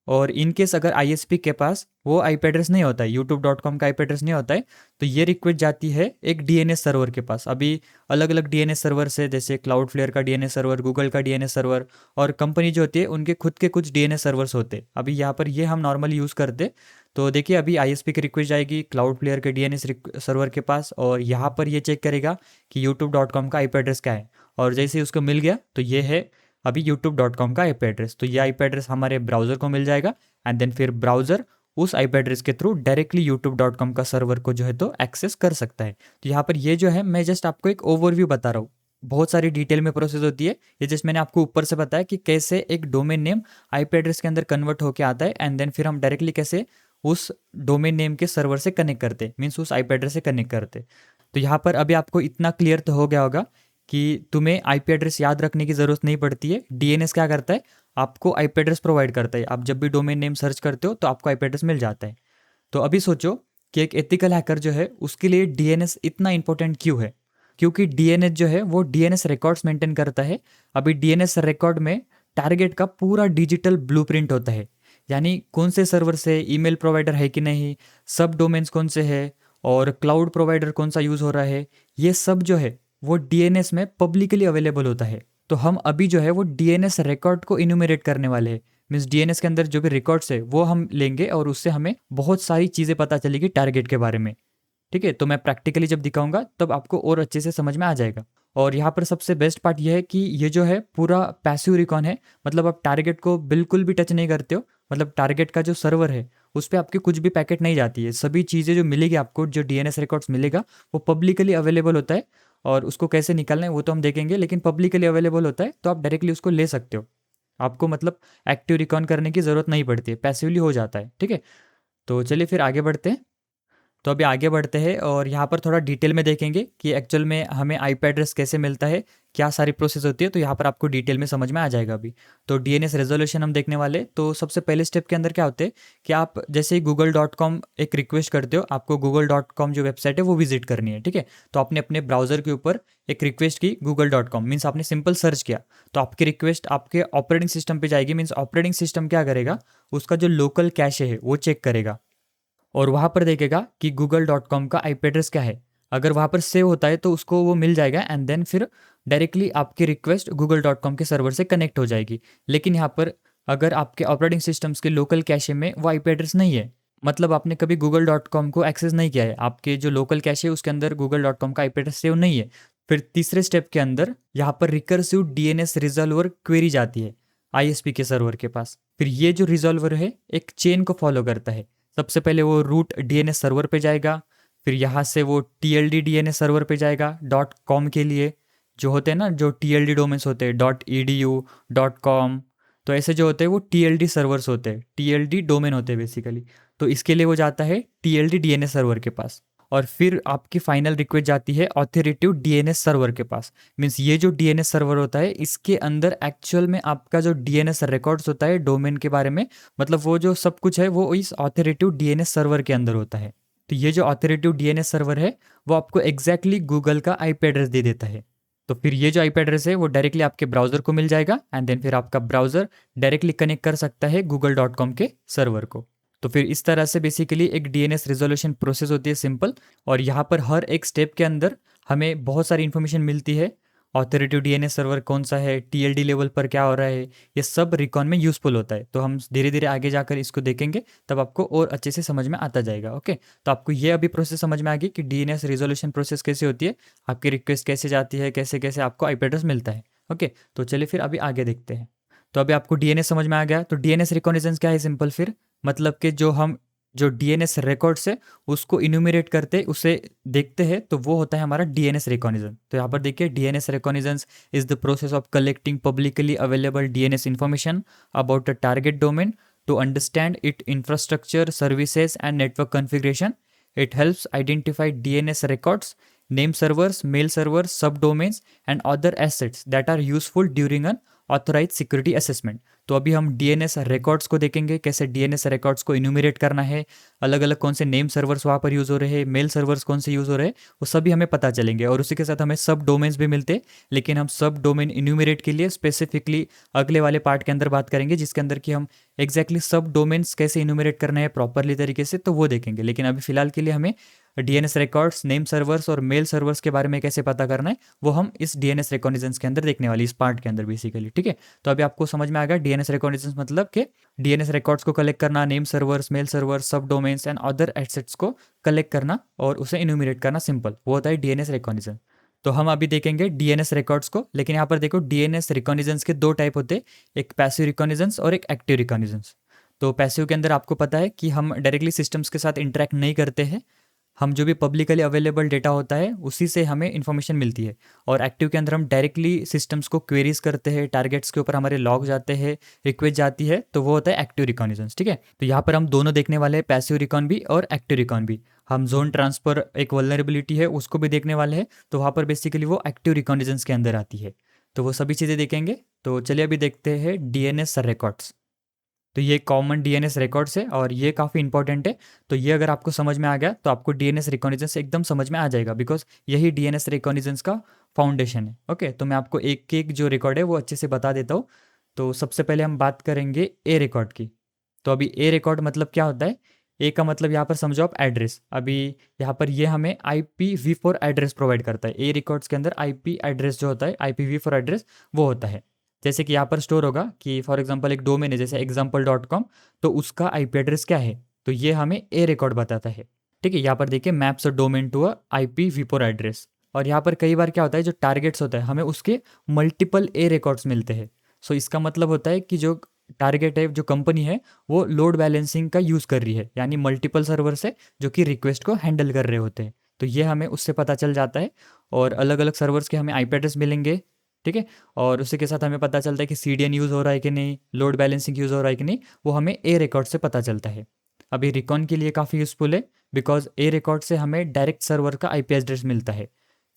और इन केस अगर आईएसपी के पास वो आईपी एड्रेस नहीं होता है, youtube.com का आईपी एड्रेस नहीं होता है, तो ये रिक्वेस्ट जाती है एक डीएनएस सर्वर के पास। अभी अलग अलग डीएनएस सर्वर से, जैसे क्लाउडफ्लेयर का डीएनएस सर्वर, गूगल का डीएनएस सर्वर, और कंपनी जो होती है उनके खुद के कुछ डीएनएस सर्वर्स होते हैं। अभी यहाँ पर ये हम नॉर्मली यूज़ करते। तो देखिए अभी आईएसपी की रिक्वेस्ट जाएगी क्लाउडफ्लेयर के डीएनएस सर्वर के पास और यहाँ पर ये चेक करेगा कि youtube.com का आईपी एड्रेस क्या है, और जैसे ही उसको मिल गया तो ये है अभी youtube.com का आईपी एड्रेस। तो ये आईपी एड्रेस हमारे ब्राउज़र को मिल जाएगा एंड देन फिर ब्राउज़र उस आईपी एड्रेस के थ्रू डायरेक्टली youtube.com का सर्वर को जो है तो एक्सेस कर सकता है। तो यहाँ पर ये जो है मैं जस्ट आपको एक ओवरव्यू बता रहा हूँ, बहुत सारी डिटेल में प्रोसेस होती है। ये जस्ट मैंने आपको ऊपर से बताया कि कैसे एक डोमेन नेम आईपी एड्रेस के अंदर कन्वर्ट होकर आता है एंड देन फिर हम डायरेक्टली कैसे उस डोमेन नेम के सर्वर से कनेक्ट करते, मीन्स उस आईपी एड्रेस से कनेक्ट करते। तो यहाँ पर अभी आपको इतना क्लियर तो हो गया होगा कि तुम्हें आईपी एड्रेस याद रखने की ज़रूरत नहीं पड़ती है। डीएनएस क्या करता है, आपको आईपी एड्रेस प्रोवाइड करता है। आप जब भी डोमेन नेम सर्च करते हो तो आपको आईपी एड्रेस मिल जाता है। तो अभी सोचो कि एक एथिकल हैकर जो है उसके लिए डीएनएस इतना इंपॉर्टेंट क्यों है। क्योंकि डीएनएस जो है वो डीएनएस रिकॉर्ड्स मेंटेन करता है। अभी डीएनएस रिकॉर्ड में टारगेट का पूरा डिजिटल ब्लूप्रिंट होता है, यानी कौन से सर्वर से ईमेल प्रोवाइडर है कि नहीं, सब डोमेन्स कौन से है और क्लाउड प्रोवाइडर कौन सा यूज़ हो रहा है, ये सब जो है वो डीएनएस में पब्लिकली अवेलेबल होता है। तो हम अभी जो है वो डीएनएस रिकॉर्ड को इन्यूमरेट करने वाले हैं। मीन्स डीएनएस के अंदर जो भी रिकॉर्ड्स है वो हम लेंगे और उससे हमें बहुत सारी चीज़ें पता चलेगी टारगेट के बारे में, ठीक है। तो मैं प्रैक्टिकली जब दिखाऊंगा तब आपको और अच्छे से समझ में आ जाएगा। और यहाँ पर सबसे बेस्ट पार्ट यह है कि ये जो है पूरा पैसिव रिकॉन है, मतलब आप टारगेट को बिल्कुल भी टच नहीं करते हो। मतलब टारगेट का जो सर्वर है उस पर आपकी कुछ भी पैकेट नहीं जाती है। सभी चीज़ें जो मिलेगी आपको, जो डीएनएस रिकॉर्ड्स मिलेगा वो पब्लिकली अवेलेबल होता है। और उसको कैसे निकालना है वो तो हम देखेंगे, लेकिन पब्लिकली अवेलेबल होता है तो आप डायरेक्टली उसको ले सकते हो। आपको मतलब एक्टिव रिकॉन करने की ज़रूरत नहीं पड़ती है, पैसिवली हो जाता है, ठीक है। तो चलिए फिर आगे बढ़ते हैं। तो अभी आगे बढ़ते हैं और यहाँ पर थोड़ा डिटेल में देखेंगे कि एक्चुअल में हमें आईपी एड्रेस कैसे मिलता है, क्या सारी प्रोसेस होती है। तो यहाँ पर आपको डिटेल में समझ में आ जाएगा अभी। तो डीएनएस रेजोल्यूशन हम देखने वाले। तो सबसे पहले स्टेप के अंदर क्या होते हैं कि आप जैसे ही google.com एक रिक्वेस्ट करते हो, आपको google.com जो वेबसाइट है वो विजिट करनी है, ठीक है। तो आपने अपने ब्राउजर के ऊपर एक रिक्वेस्ट की google.com, मीन्स आपने सिंपल सर्च किया, तो आपकी रिक्वेस्ट आपके ऑपरेटिंग सिस्टम पे जाएगी। मीन्स ऑपरेटिंग सिस्टम क्या करेगा, उसका जो लोकल कैशे है वो चेक करेगा और वहाँ पर देखेगा कि google.com का आईपी एड्रेस क्या है। अगर वहाँ पर सेव होता है तो उसको वो मिल जाएगा एंड देन फिर डायरेक्टली आपकी रिक्वेस्ट google.com के सर्वर से कनेक्ट हो जाएगी। लेकिन यहाँ पर अगर आपके ऑपरेटिंग सिस्टम्स के लोकल कैशे में वो आईपी एड्रेस नहीं है, मतलब आपने कभी google.com को एक्सेस नहीं किया है, आपके जो लोकल कैशे है उसके अंदर google.com का आईपी एड्रेस सेव नहीं है, फिर तीसरे स्टेप के अंदर यहाँ पर रिकर्सिव डीएनएस रिजॉल्वर क्वेरी जाती है आईएसपी के सर्वर के पास। फिर ये जो रिजॉल्वर है एक चेन को फॉलो करता है। सबसे पहले वो रूट डीएनएस सर्वर पे जाएगा, फिर यहाँ से वो टीएलडी डीएनएस सर्वर पे जाएगा .com के लिए, जो होते हैं ना जो टीएलडी डोमेन्स होते हैं .edu .com, तो ऐसे जो होते हैं वो टीएलडी सर्वर्स होते हैं, टीएलडी डोमेन होते हैं बेसिकली। तो इसके लिए वो जाता है टीएलडी डीएनएस सर्वर के पास और फिर आपकी फाइनल रिक्वेस्ट जाती है ऑथोरेटिव डीएनएस सर्वर के पास। मीन्स ये जो डीएनएस सर्वर होता है इसके अंदर एक्चुअल में आपका जो डीएनएस रिकॉर्ड्स होता है डोमेन के बारे में, मतलब वो जो सब कुछ है वो इस ऑथोरेटिव डीएनएस सर्वर के अंदर होता है। तो ये जो ऑथोरेटिव डीएनएस सर्वर है वो आपको एग्जैक्टली गूगल का आईपी एड्रेस दे देता है। तो फिर ये जो आईपी एड्रेस है वो डायरेक्टली आपके ब्राउजर को मिल जाएगा एंड देन फिर आपका ब्राउजर डायरेक्टली कनेक्ट कर सकता है google.com के सर्वर को। तो फिर इस तरह से बेसिकली एक डीएनएस रिजोल्यूशन प्रोसेस होती है सिंपल। और यहाँ पर हर एक स्टेप के अंदर हमें बहुत सारी इन्फॉर्मेशन मिलती है। ऑथोरेटिव डीएनएस सर्वर कौन सा है, टीएलडी लेवल पर क्या हो रहा है, ये सब रिकॉन में यूजफुल होता है। तो हम धीरे धीरे आगे जाकर इसको देखेंगे, तब आपको और अच्छे से समझ में आता जाएगा। ओके, तो आपको ये अभी प्रोसेस समझ में आ गई कि डीएनएस रिजोल्यूशन प्रोसेस कैसे होती है, आपकी रिक्वेस्ट कैसे जाती है, कैसे कैसे आपको आईपी एड्रेस मिलता है। ओके, तो चलिए फिर अभी आगे देखते हैं। तो अभी आपको डीएनएस समझ में आ गया। तो डीएनएस रिकॉग्निजेंस क्या है, सिंपल फिर मतलब कि जो डीएनएस रिकॉर्ड्स है उसको इन्यूमरेट करते उसे देखते हैं, तो वो होता है हमारा डीएनएस रिकॉग्निजेंस। तो यहाँ पर देखिए DNS reconnaissance is the process of collecting publicly available DNS information about a target domain to understand it infrastructure, services and network configuration. It helps identify DNS records, name servers, mail servers, subdomains, and other assets that are useful during an authorized security assessment. तो अभी हम DNS records को देखेंगे, कैसे DNS records को enumerate करना है, अलग अलग कौन से नेम सर्वर्स वहाँ पर यूज़ हो रहे हैं, मेल सर्वर्स कौन से यूज़ हो रहे हैं, वो सभी हमें पता चलेंगे। और उसी के साथ हमें सब डोमेन्स भी मिलते हैं, लेकिन हम सब डोमेन इन्यूमरेट के लिए स्पेसिफिकली अगले वाले पार्ट के अंदर बात करेंगे, जिसके अंदर कि हम एग्जैक्टली सब डोमेन्स कैसे इन्यूमरेट करना है प्रॉपरली तरीके से, तो वो देखेंगे। लेकिन अभी फिलहाल के लिए हमें डीएनएस रिकॉर्ड्स, नेम सर्वर्स और मेल सर्वर्स के बारे में कैसे पता करना है वो हम इस डीएनएस रिकॉग्निजेंस के अंदर देखने वाली, इस पार्ट के अंदर बेसिकली। ठीक है, तो अभी आपको समझ में आ गया डीएनएस रिकॉग्निजेंस मतलब कि डीएनएस रिकॉर्ड्स को कलेक्ट करना, name servers, mail servers, subdomains and other assets को कलेक्ट करना और उसे इन्यूमरेट करना, सिंपल वो होता है डीएनएस रिकॉग्निजेंस। तो हम अभी देखेंगे डीएनएस रिकॉर्ड्स को, लेकिन यहाँ पर देखो डीएनएस रिकॉग्निजेंस के दो टाइप होते हैं, एक पैसिव रिकॉग्निजेंस और एक एक्टिव रिकॉग्निजेंस। तो पैसिव के अंदर आपको पता है कि हम डायरेक्टली सिस्टम्स के साथ इंटरेक्ट नहीं करते हैं, हम जो भी पब्लिकली अवेलेबल डेटा होता है उसी से हमें इन्फॉर्मेशन मिलती है। और एक्टिव के अंदर हम डायरेक्टली सिस्टम्स को क्वेरीज करते हैं, टारगेट्स के ऊपर हमारे लॉग जाते हैं, रिक्वेस्ट जाती है, तो वो होता है एक्टिव रिकॉग्निजेंस। ठीक है, तो यहाँ पर हम दोनों देखने वाले हैं, पैसिव रिकॉन भी और एक्टिव रिकॉन भी। हम जोन ट्रांसफर एक वल्नरेबिलिटी है उसको भी देखने वाले हैं, तो वहाँ पर बेसिकली वो एक्टिव रिकॉग्निजेंस के अंदर आती है, तो वो सभी चीज़ें देखेंगे। तो चलिए अभी देखते हैं डीएनएस रिकॉर्ड्स। तो ये कॉमन डीएनएस रिकॉर्ड्स है और ये काफ़ी इंपॉर्टेंट है। तो ये अगर आपको समझ में आ गया तो आपको डीएनएस रिकॉग्निजेंस एकदम समझ में आ जाएगा, बिकॉज यही डीएनएस रिकॉग्निजेंस का फाउंडेशन है। ओके, तो मैं आपको एक एक जो रिकॉर्ड है वो अच्छे से बता देता हूँ। तो सबसे पहले हम बात करेंगे ए रिकॉर्ड की। तो अभी ए रिकॉर्ड मतलब क्या होता है, ए का मतलब यहाँ पर समझो आप एड्रेस। अभी यहाँ पर ये हमें IPv4 एड्रेस प्रोवाइड करता है। ए रिकॉर्ड्स के अंदर IP एड्रेस जो होता है, IPv4 एड्रेस वो होता है। जैसे कि यहाँ पर स्टोर होगा कि फॉर एग्जांपल एक डोमेन है जैसे example.com, तो उसका IP एड्रेस क्या है, तो ये हमें ए रिकॉर्ड बताता है। ठीक है, यहाँ पर देखिए maps a domain to a IPv4 address. और यहाँ पर कई बार क्या होता है, जो टारगेट्स होता है हमें उसके मल्टीपल ए रिकॉर्ड्स मिलते हैं। सो इसका मतलब होता है कि जो टारगेट है, जो कंपनी है, वो लोड बैलेंसिंग का यूज़ कर रही है, यानी मल्टीपल सर्वर से जो कि रिक्वेस्ट को हैंडल कर रहे होते हैं। तो ये हमें उससे पता चल जाता है। और अलग अलग सर्वर्स के हमें IP एड्रेस मिलेंगे। ठीक है, और उसी के साथ हमें पता चलता है कि CDN यूज़ हो रहा है कि नहीं, लोड बैलेंसिंग यूज़ हो रहा है कि नहीं, वो हमें ए रिकॉर्ड से पता चलता है। अभी रिकॉन के लिए काफ़ी यूज़फुल है, बिकॉज ए रिकॉर्ड से हमें डायरेक्ट सर्वर का आईपी एड्रेस मिलता है।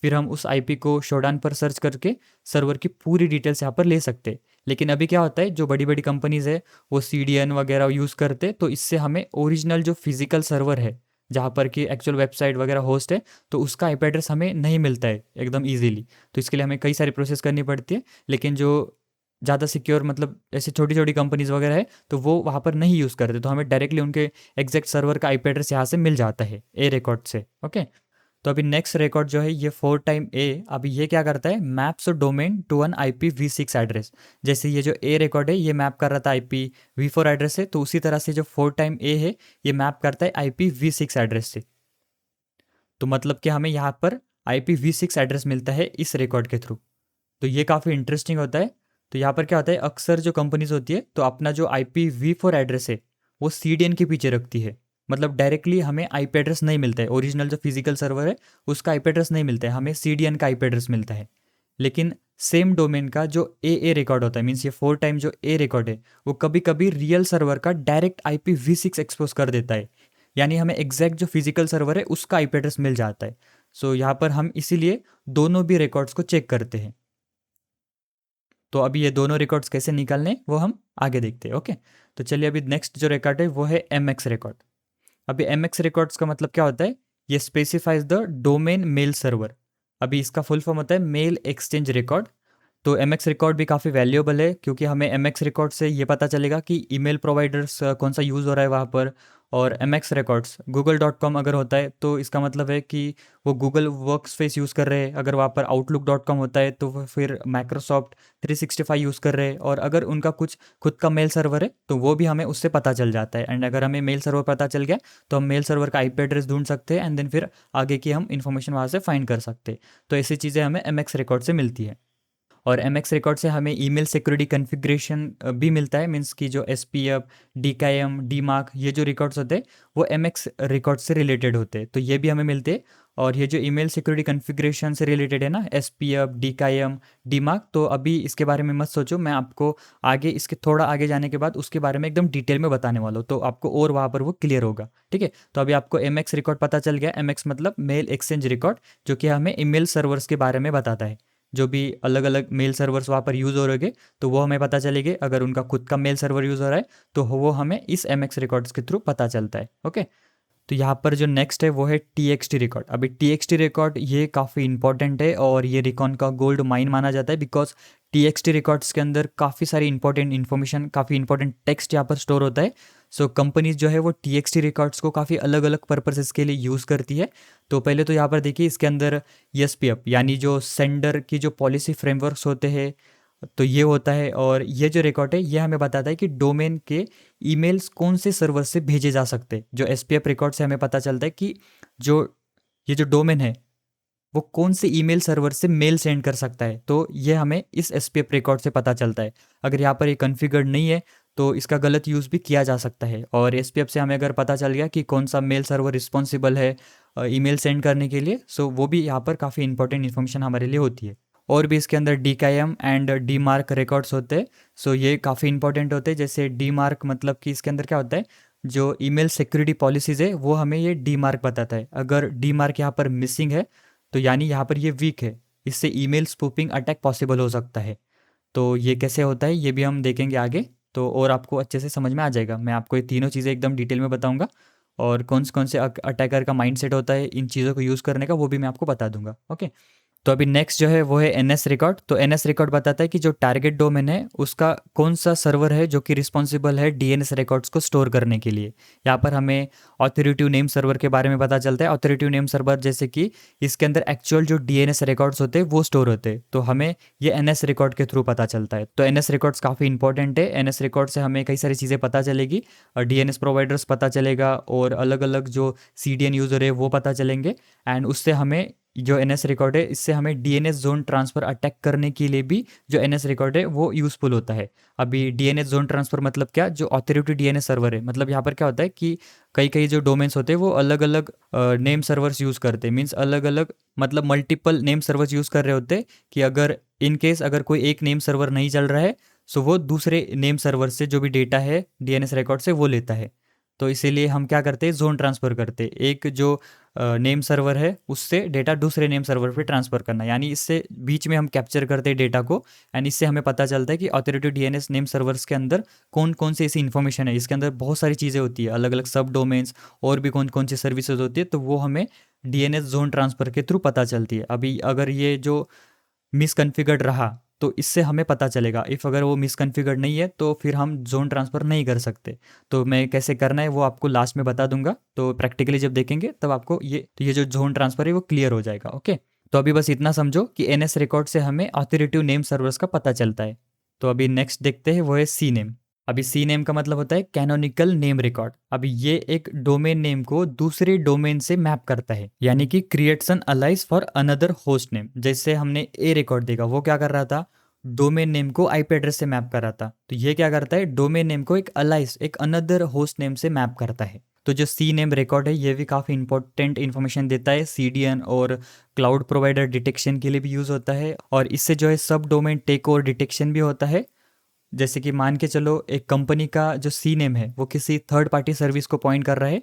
फिर हम उस आईपी को शोडान पर सर्च करके सर्वर की पूरी डिटेल्स यहाँ पर ले सकते हैं। लेकिन अभी क्या होता है, जो बड़ी बड़ी कंपनीज है वो सीडीएन वगैरह यूज़ करते, तो इससे हमें ओरिजिनल जो फिजिकल सर्वर है जहाँ पर कि एक्चुअल वेबसाइट वगैरह होस्ट है, तो उसका आईपी एड्रेस हमें नहीं मिलता है एकदम ईजिली। तो इसके लिए हमें कई सारी प्रोसेस करनी पड़ती है। लेकिन जो ज़्यादा सिक्योर मतलब ऐसे छोटी छोटी कंपनीज वगैरह है, तो वो वहाँ पर नहीं यूज़ करते, तो हमें डायरेक्टली उनके एग्जैक्ट सर्वर का आईपी एड्रेस यहाँ से मिल जाता है ए रिकॉर्ड से। ओके, तो अभी नेक्स्ट रिकॉर्ड जो है ये 4 टाइम ए, अभी ये क्या करता है, maps domain to an IPv6 address. जैसे ये जो ए रिकॉर्ड है ये मैप कर रहा था IPv4 एड्रेस से, तो उसी तरह से जो 4 टाइम ए है ये मैप करता है IPv6 एड्रेस से। तो मतलब कि हमें यहाँ पर IPv6 एड्रेस मिलता है इस रिकॉर्ड के थ्रू। तो ये काफ़ी इंटरेस्टिंग होता है। तो यहाँ पर क्या होता है, अक्सर जो कंपनीज होती है तो अपना जो IPv4 एड्रेस है वो सीडीएन के पीछे रखती है। मतलब डायरेक्टली हमें आईपी एड्रेस नहीं मिलता है, ओरिजिनल जो फिजिकल सर्वर है उसका आईपी एड्रेस नहीं मिलता है, हमें सीडीएन का आईपी एड्रेस मिलता है। लेकिन सेम डोमेन का जो ए रिकॉर्ड होता है, मीन्स ये 4 टाइम जो ए रिकॉर्ड है वो कभी कभी रियल सर्वर का डायरेक्ट IPv6 एक्सपोज कर देता है। यानी हमें एग्जैक्ट जो फिजिकल सर्वर है उसका आईपी एड्रेस मिल जाता है। सो यहाँ पर हम इसीलिए दोनों भी रिकॉर्ड्स को चेक करते हैं। तो अभी ये दोनों रिकॉर्ड्स कैसे निकालने वो हम आगे देखते हैं। ओके, तो चलिए अभी नेक्स्ट जो रिकॉर्ड है वो है MX रिकॉर्ड। अभी MX रिकॉर्ड्स का मतलब क्या होता है, ये specifies the domain mail server. अभी इसका फुल फॉर्म होता है मेल एक्सचेंज रिकॉर्ड। तो MX रिकॉर्ड भी काफ़ी वैल्यूएबल है, क्योंकि हमें MX रिकॉर्ड से ये पता चलेगा कि ईमेल प्रोवाइडर्स कौन सा यूज़ हो रहा है वहाँ पर। और MX रिकॉर्ड्स google.com अगर होता है तो इसका मतलब है कि वो गूगल वर्क स्पेस यूज़ कर रहे हैं। अगर वहाँ पर outlook.com होता है तो वो फिर माइक्रोसॉफ्ट 365 यूज़ कर रहे हैं। और अगर उनका कुछ खुद का मेल सर्वर है तो वो भी हमें उससे पता चल जाता है। एंड अगर हमें मेल सर्वर पता चल गया तो हम मेल सर्वर का आईपी एड्रेस ढूंढ सकते हैं, एंड देन फिर आगे की हम इन्फॉर्मेशन वहाँ से फाइंड कर सकते हैं। तो ऐसी चीज़ें हमें MX रिकॉर्ड से मिलती है। और MX रिकॉर्ड से हमें ईमेल सिक्योरिटी कॉन्फ़िगरेशन भी मिलता है, मीन्स कि जो SPF, DKIM, DMARC ये जो रिकॉर्ड्स होते हैं वो MX रिकॉर्ड से रिलेटेड होते हैं, तो ये भी हमें मिलते हैं। और ये जो ईमेल सिक्योरिटी कॉन्फ़िगरेशन से रिलेटेड है ना, SPF, DKIM, DMARC, तो अभी इसके बारे में मत सोचो, मैं आपको आगे इसके थोड़ा आगे जाने के बाद उसके बारे में एकदम डिटेल में बताने वाला हूँ, तो आपको और वहाँ पर वो क्लियर होगा। ठीक है, तो अभी आपको MX रिकॉर्ड पता चल गया। MX मतलब मेल एक्सचेंज रिकॉर्ड, जो कि हमें ईमेल सर्वर्स के बारे में बताता है। जो भी अलग अलग मेल सर्वर्स वहाँ पर यूज़ हो रहे तो वो हमें पता चलेंगे। अगर उनका खुद का मेल सर्वर यूज़ हो रहा है तो वो हमें इस MX रिकॉर्ड्स के थ्रू पता चलता है। ओके, तो यहाँ पर जो नेक्स्ट है वो है TXT रिकॉर्ड। अभी TXT रिकॉर्ड ये काफ़ी इंपॉर्टेंट है और ये रिकॉन का गोल्ड माइन माना जाता है, बिकॉज TXT रिकॉर्ड्स के अंदर काफ़ी सारी इंपॉर्टेंट इन्फॉर्मेशन, काफ़ी इंपॉर्टेंट टेक्स्ट यहाँ पर स्टोर होता है। सो कंपनीज जो है वो TXT रिकॉर्ड्स को काफ़ी अलग अलग पर्पसेस के लिए यूज़ करती है। तो पहले तो यहाँ पर देखिए इसके अंदर SPF यानी जो सेंडर की जो पॉलिसी फ्रेमवर्क्स होते हैं तो ये होता है। और ये जो रिकॉर्ड है ये हमें बताता है कि डोमेन के ईमेल्स कौन से सर्वर से भेजे जा सकते हैं। जो SPF रिकॉर्ड से हमें पता चलता है कि जो ये जो डोमेन है वो कौन से ईमेल सर्वर से मेल सेंड कर सकता है, तो ये हमें इस SPF रिकॉर्ड से पता चलता है। अगर यहाँ पर ये कॉन्फ़िगर्ड नहीं है तो इसका गलत यूज़ भी किया जा सकता है। और SPF से हमें अगर पता चल गया कि कौन सा मेल सर्वर रिस्पॉन्सिबल है ईमेल सेंड करने के लिए, सो वो भी यहाँ पर काफ़ी इंपॉर्टेंट इन्फॉर्मेशन हमारे लिए होती है। और भी इसके अंदर DKIM एंड DMARC रिकॉर्ड्स होते हैं। सो ये काफ़ी इंपॉर्टेंट होते हैं। जैसे DMARC मतलब कि इसके अंदर क्या होता है, जो ईमेल सिक्योरिटी पॉलिसीज़ है वो हमें ये DMARC बताता है। अगर DMARC यहाँ पर मिसिंग है तो यानी यहाँ पर ये वीक है, इससे ईमेल स्पूपिंग अटैक पॉसिबल हो सकता है। तो ये कैसे होता है ये भी हम देखेंगे आगे, तो और आपको अच्छे से समझ में आ जाएगा। मैं आपको ये तीनों चीज़ें एकदम डिटेल में बताऊंगा, और कौन से अटैकर का माइंडसेट होता है इन चीज़ों को यूज़ करने का वो भी मैं आपको बता दूंगा। ओके, तो अभी नेक्स्ट जो है वो है NS रिकॉर्ड। तो NS रिकॉर्ड बताता है कि जो टारगेट डोमेन है उसका कौन सा सर्वर है जो कि रिस्पॉन्सिबल है DNS रिकॉर्ड्स को स्टोर करने के लिए। यहाँ पर हमें ऑथोरिटिव नेम सर्वर के बारे में पता चलता है। ऑथोरिटिव नेम सर्वर जैसे कि इसके अंदर एक्चुअल जो DNS रिकॉर्ड्स होते हैं वो स्टोर होते हैं, तो हमें ये NS रिकॉर्ड के थ्रू पता चलता है। तो NS रिकॉर्ड्स काफ़ी इंपॉर्टेंट है। NS रिकॉर्ड से हमें कई सारी चीज़ें पता चलेगी, और DNS प्रोवाइडर्स पता चलेगा, और अलग अलग जो CDN यूज़र है वो पता चलेंगे। एंड उससे हमें जो NS रिकॉर्ड है इससे हमें DNS जोन ट्रांसफ़र अटैक करने के लिए भी जो NS रिकॉर्ड है वो यूज़फुल होता है। अभी DNS जोन ट्रांसफ़र मतलब क्या, जो ऑथोरिटी DNS सर्वर है, मतलब यहाँ पर क्या होता है कि कई कई जो डोमेन्स होते हैं वो अलग अलग नेम सर्वर्स यूज़ करते हैं। मीन्स अलग अलग मतलब मल्टीपल नेम सर्वर्स यूज़ कर रहे होते हैं, कि अगर इन केस अगर कोई एक नेम सर्वर नहीं चल रहा है सो वो दूसरे नेम सर्वर से जो भी डेटा है DNS रिकॉर्ड से वो लेता है। तो इसीलिए हम क्या करते हैं, जोन ट्रांसफ़र करते हैं। एक जो नेम सर्वर है उससे डेटा दूसरे नेम सर्वर पे ट्रांसफ़र करना, यानी इससे बीच में हम कैप्चर करते हैं डेटा को। एंड इससे हमें पता चलता है कि ऑथोरिटी डीएनएस नेम सर्वर्स के अंदर कौन कौन सी ऐसी इन्फॉर्मेशन है। इसके अंदर बहुत सारी चीज़ें होती है, अलग अलग सब डोमेन्स और भी कौन कौन सी सर्विसेज होती है, तो वो हमें डीएनएस जोन ट्रांसफ़र के थ्रू पता चलती है। अभी अगर ये जो मिसकॉन्फ़िगर्ड रहा तो इससे हमें पता चलेगा। इफ़ अगर वो मिसकॉन्फ़िगर्ड नहीं है तो फिर हम ज़ोन ट्रांसफ़र नहीं कर सकते। तो मैं कैसे करना है वो आपको लास्ट में बता दूंगा, तो प्रैक्टिकली जब देखेंगे तब आपको ये जो ज़ोन ट्रांसफ़र है वो क्लियर हो जाएगा। ओके, तो अभी बस इतना समझो कि एनएस रिकॉर्ड से हमें ऑथोरिटिव नेम सर्वर्स का पता चलता है। तो अभी नेक्स्ट देखते हैं, वो है सी नेम। अभी सी नेम का मतलब होता है कैनोनिकल नेम रिकॉर्ड। अभी ये एक डोमेन नेम को दूसरे डोमेन से मैप करता है, यानी कि creates an Alice for another host name. जैसे हमने ए रिकॉर्ड देखा, वो क्या कर रहा था, डोमेन नेम को आईपी एड्रेस से मैप कर रहा था। तो ये क्या करता है, डोमेन नेम को एक अलाइस, एक अनदर होस्ट नेम से मैप करता है। तो जो सी नेम रिकॉर्ड है ये भी काफ़ी इंपॉर्टेंट इन्फॉर्मेशन देता है, सीडीएन और क्लाउड प्रोवाइडर डिटेक्शन के लिए भी यूज़ होता है। और इससे जो है सब डोमेन टेक ओवर डिटेक्शन भी होता है। जैसे कि मान के चलो एक कंपनी का जो सी नेम है वो किसी थर्ड पार्टी सर्विस को पॉइंट कर रहा है।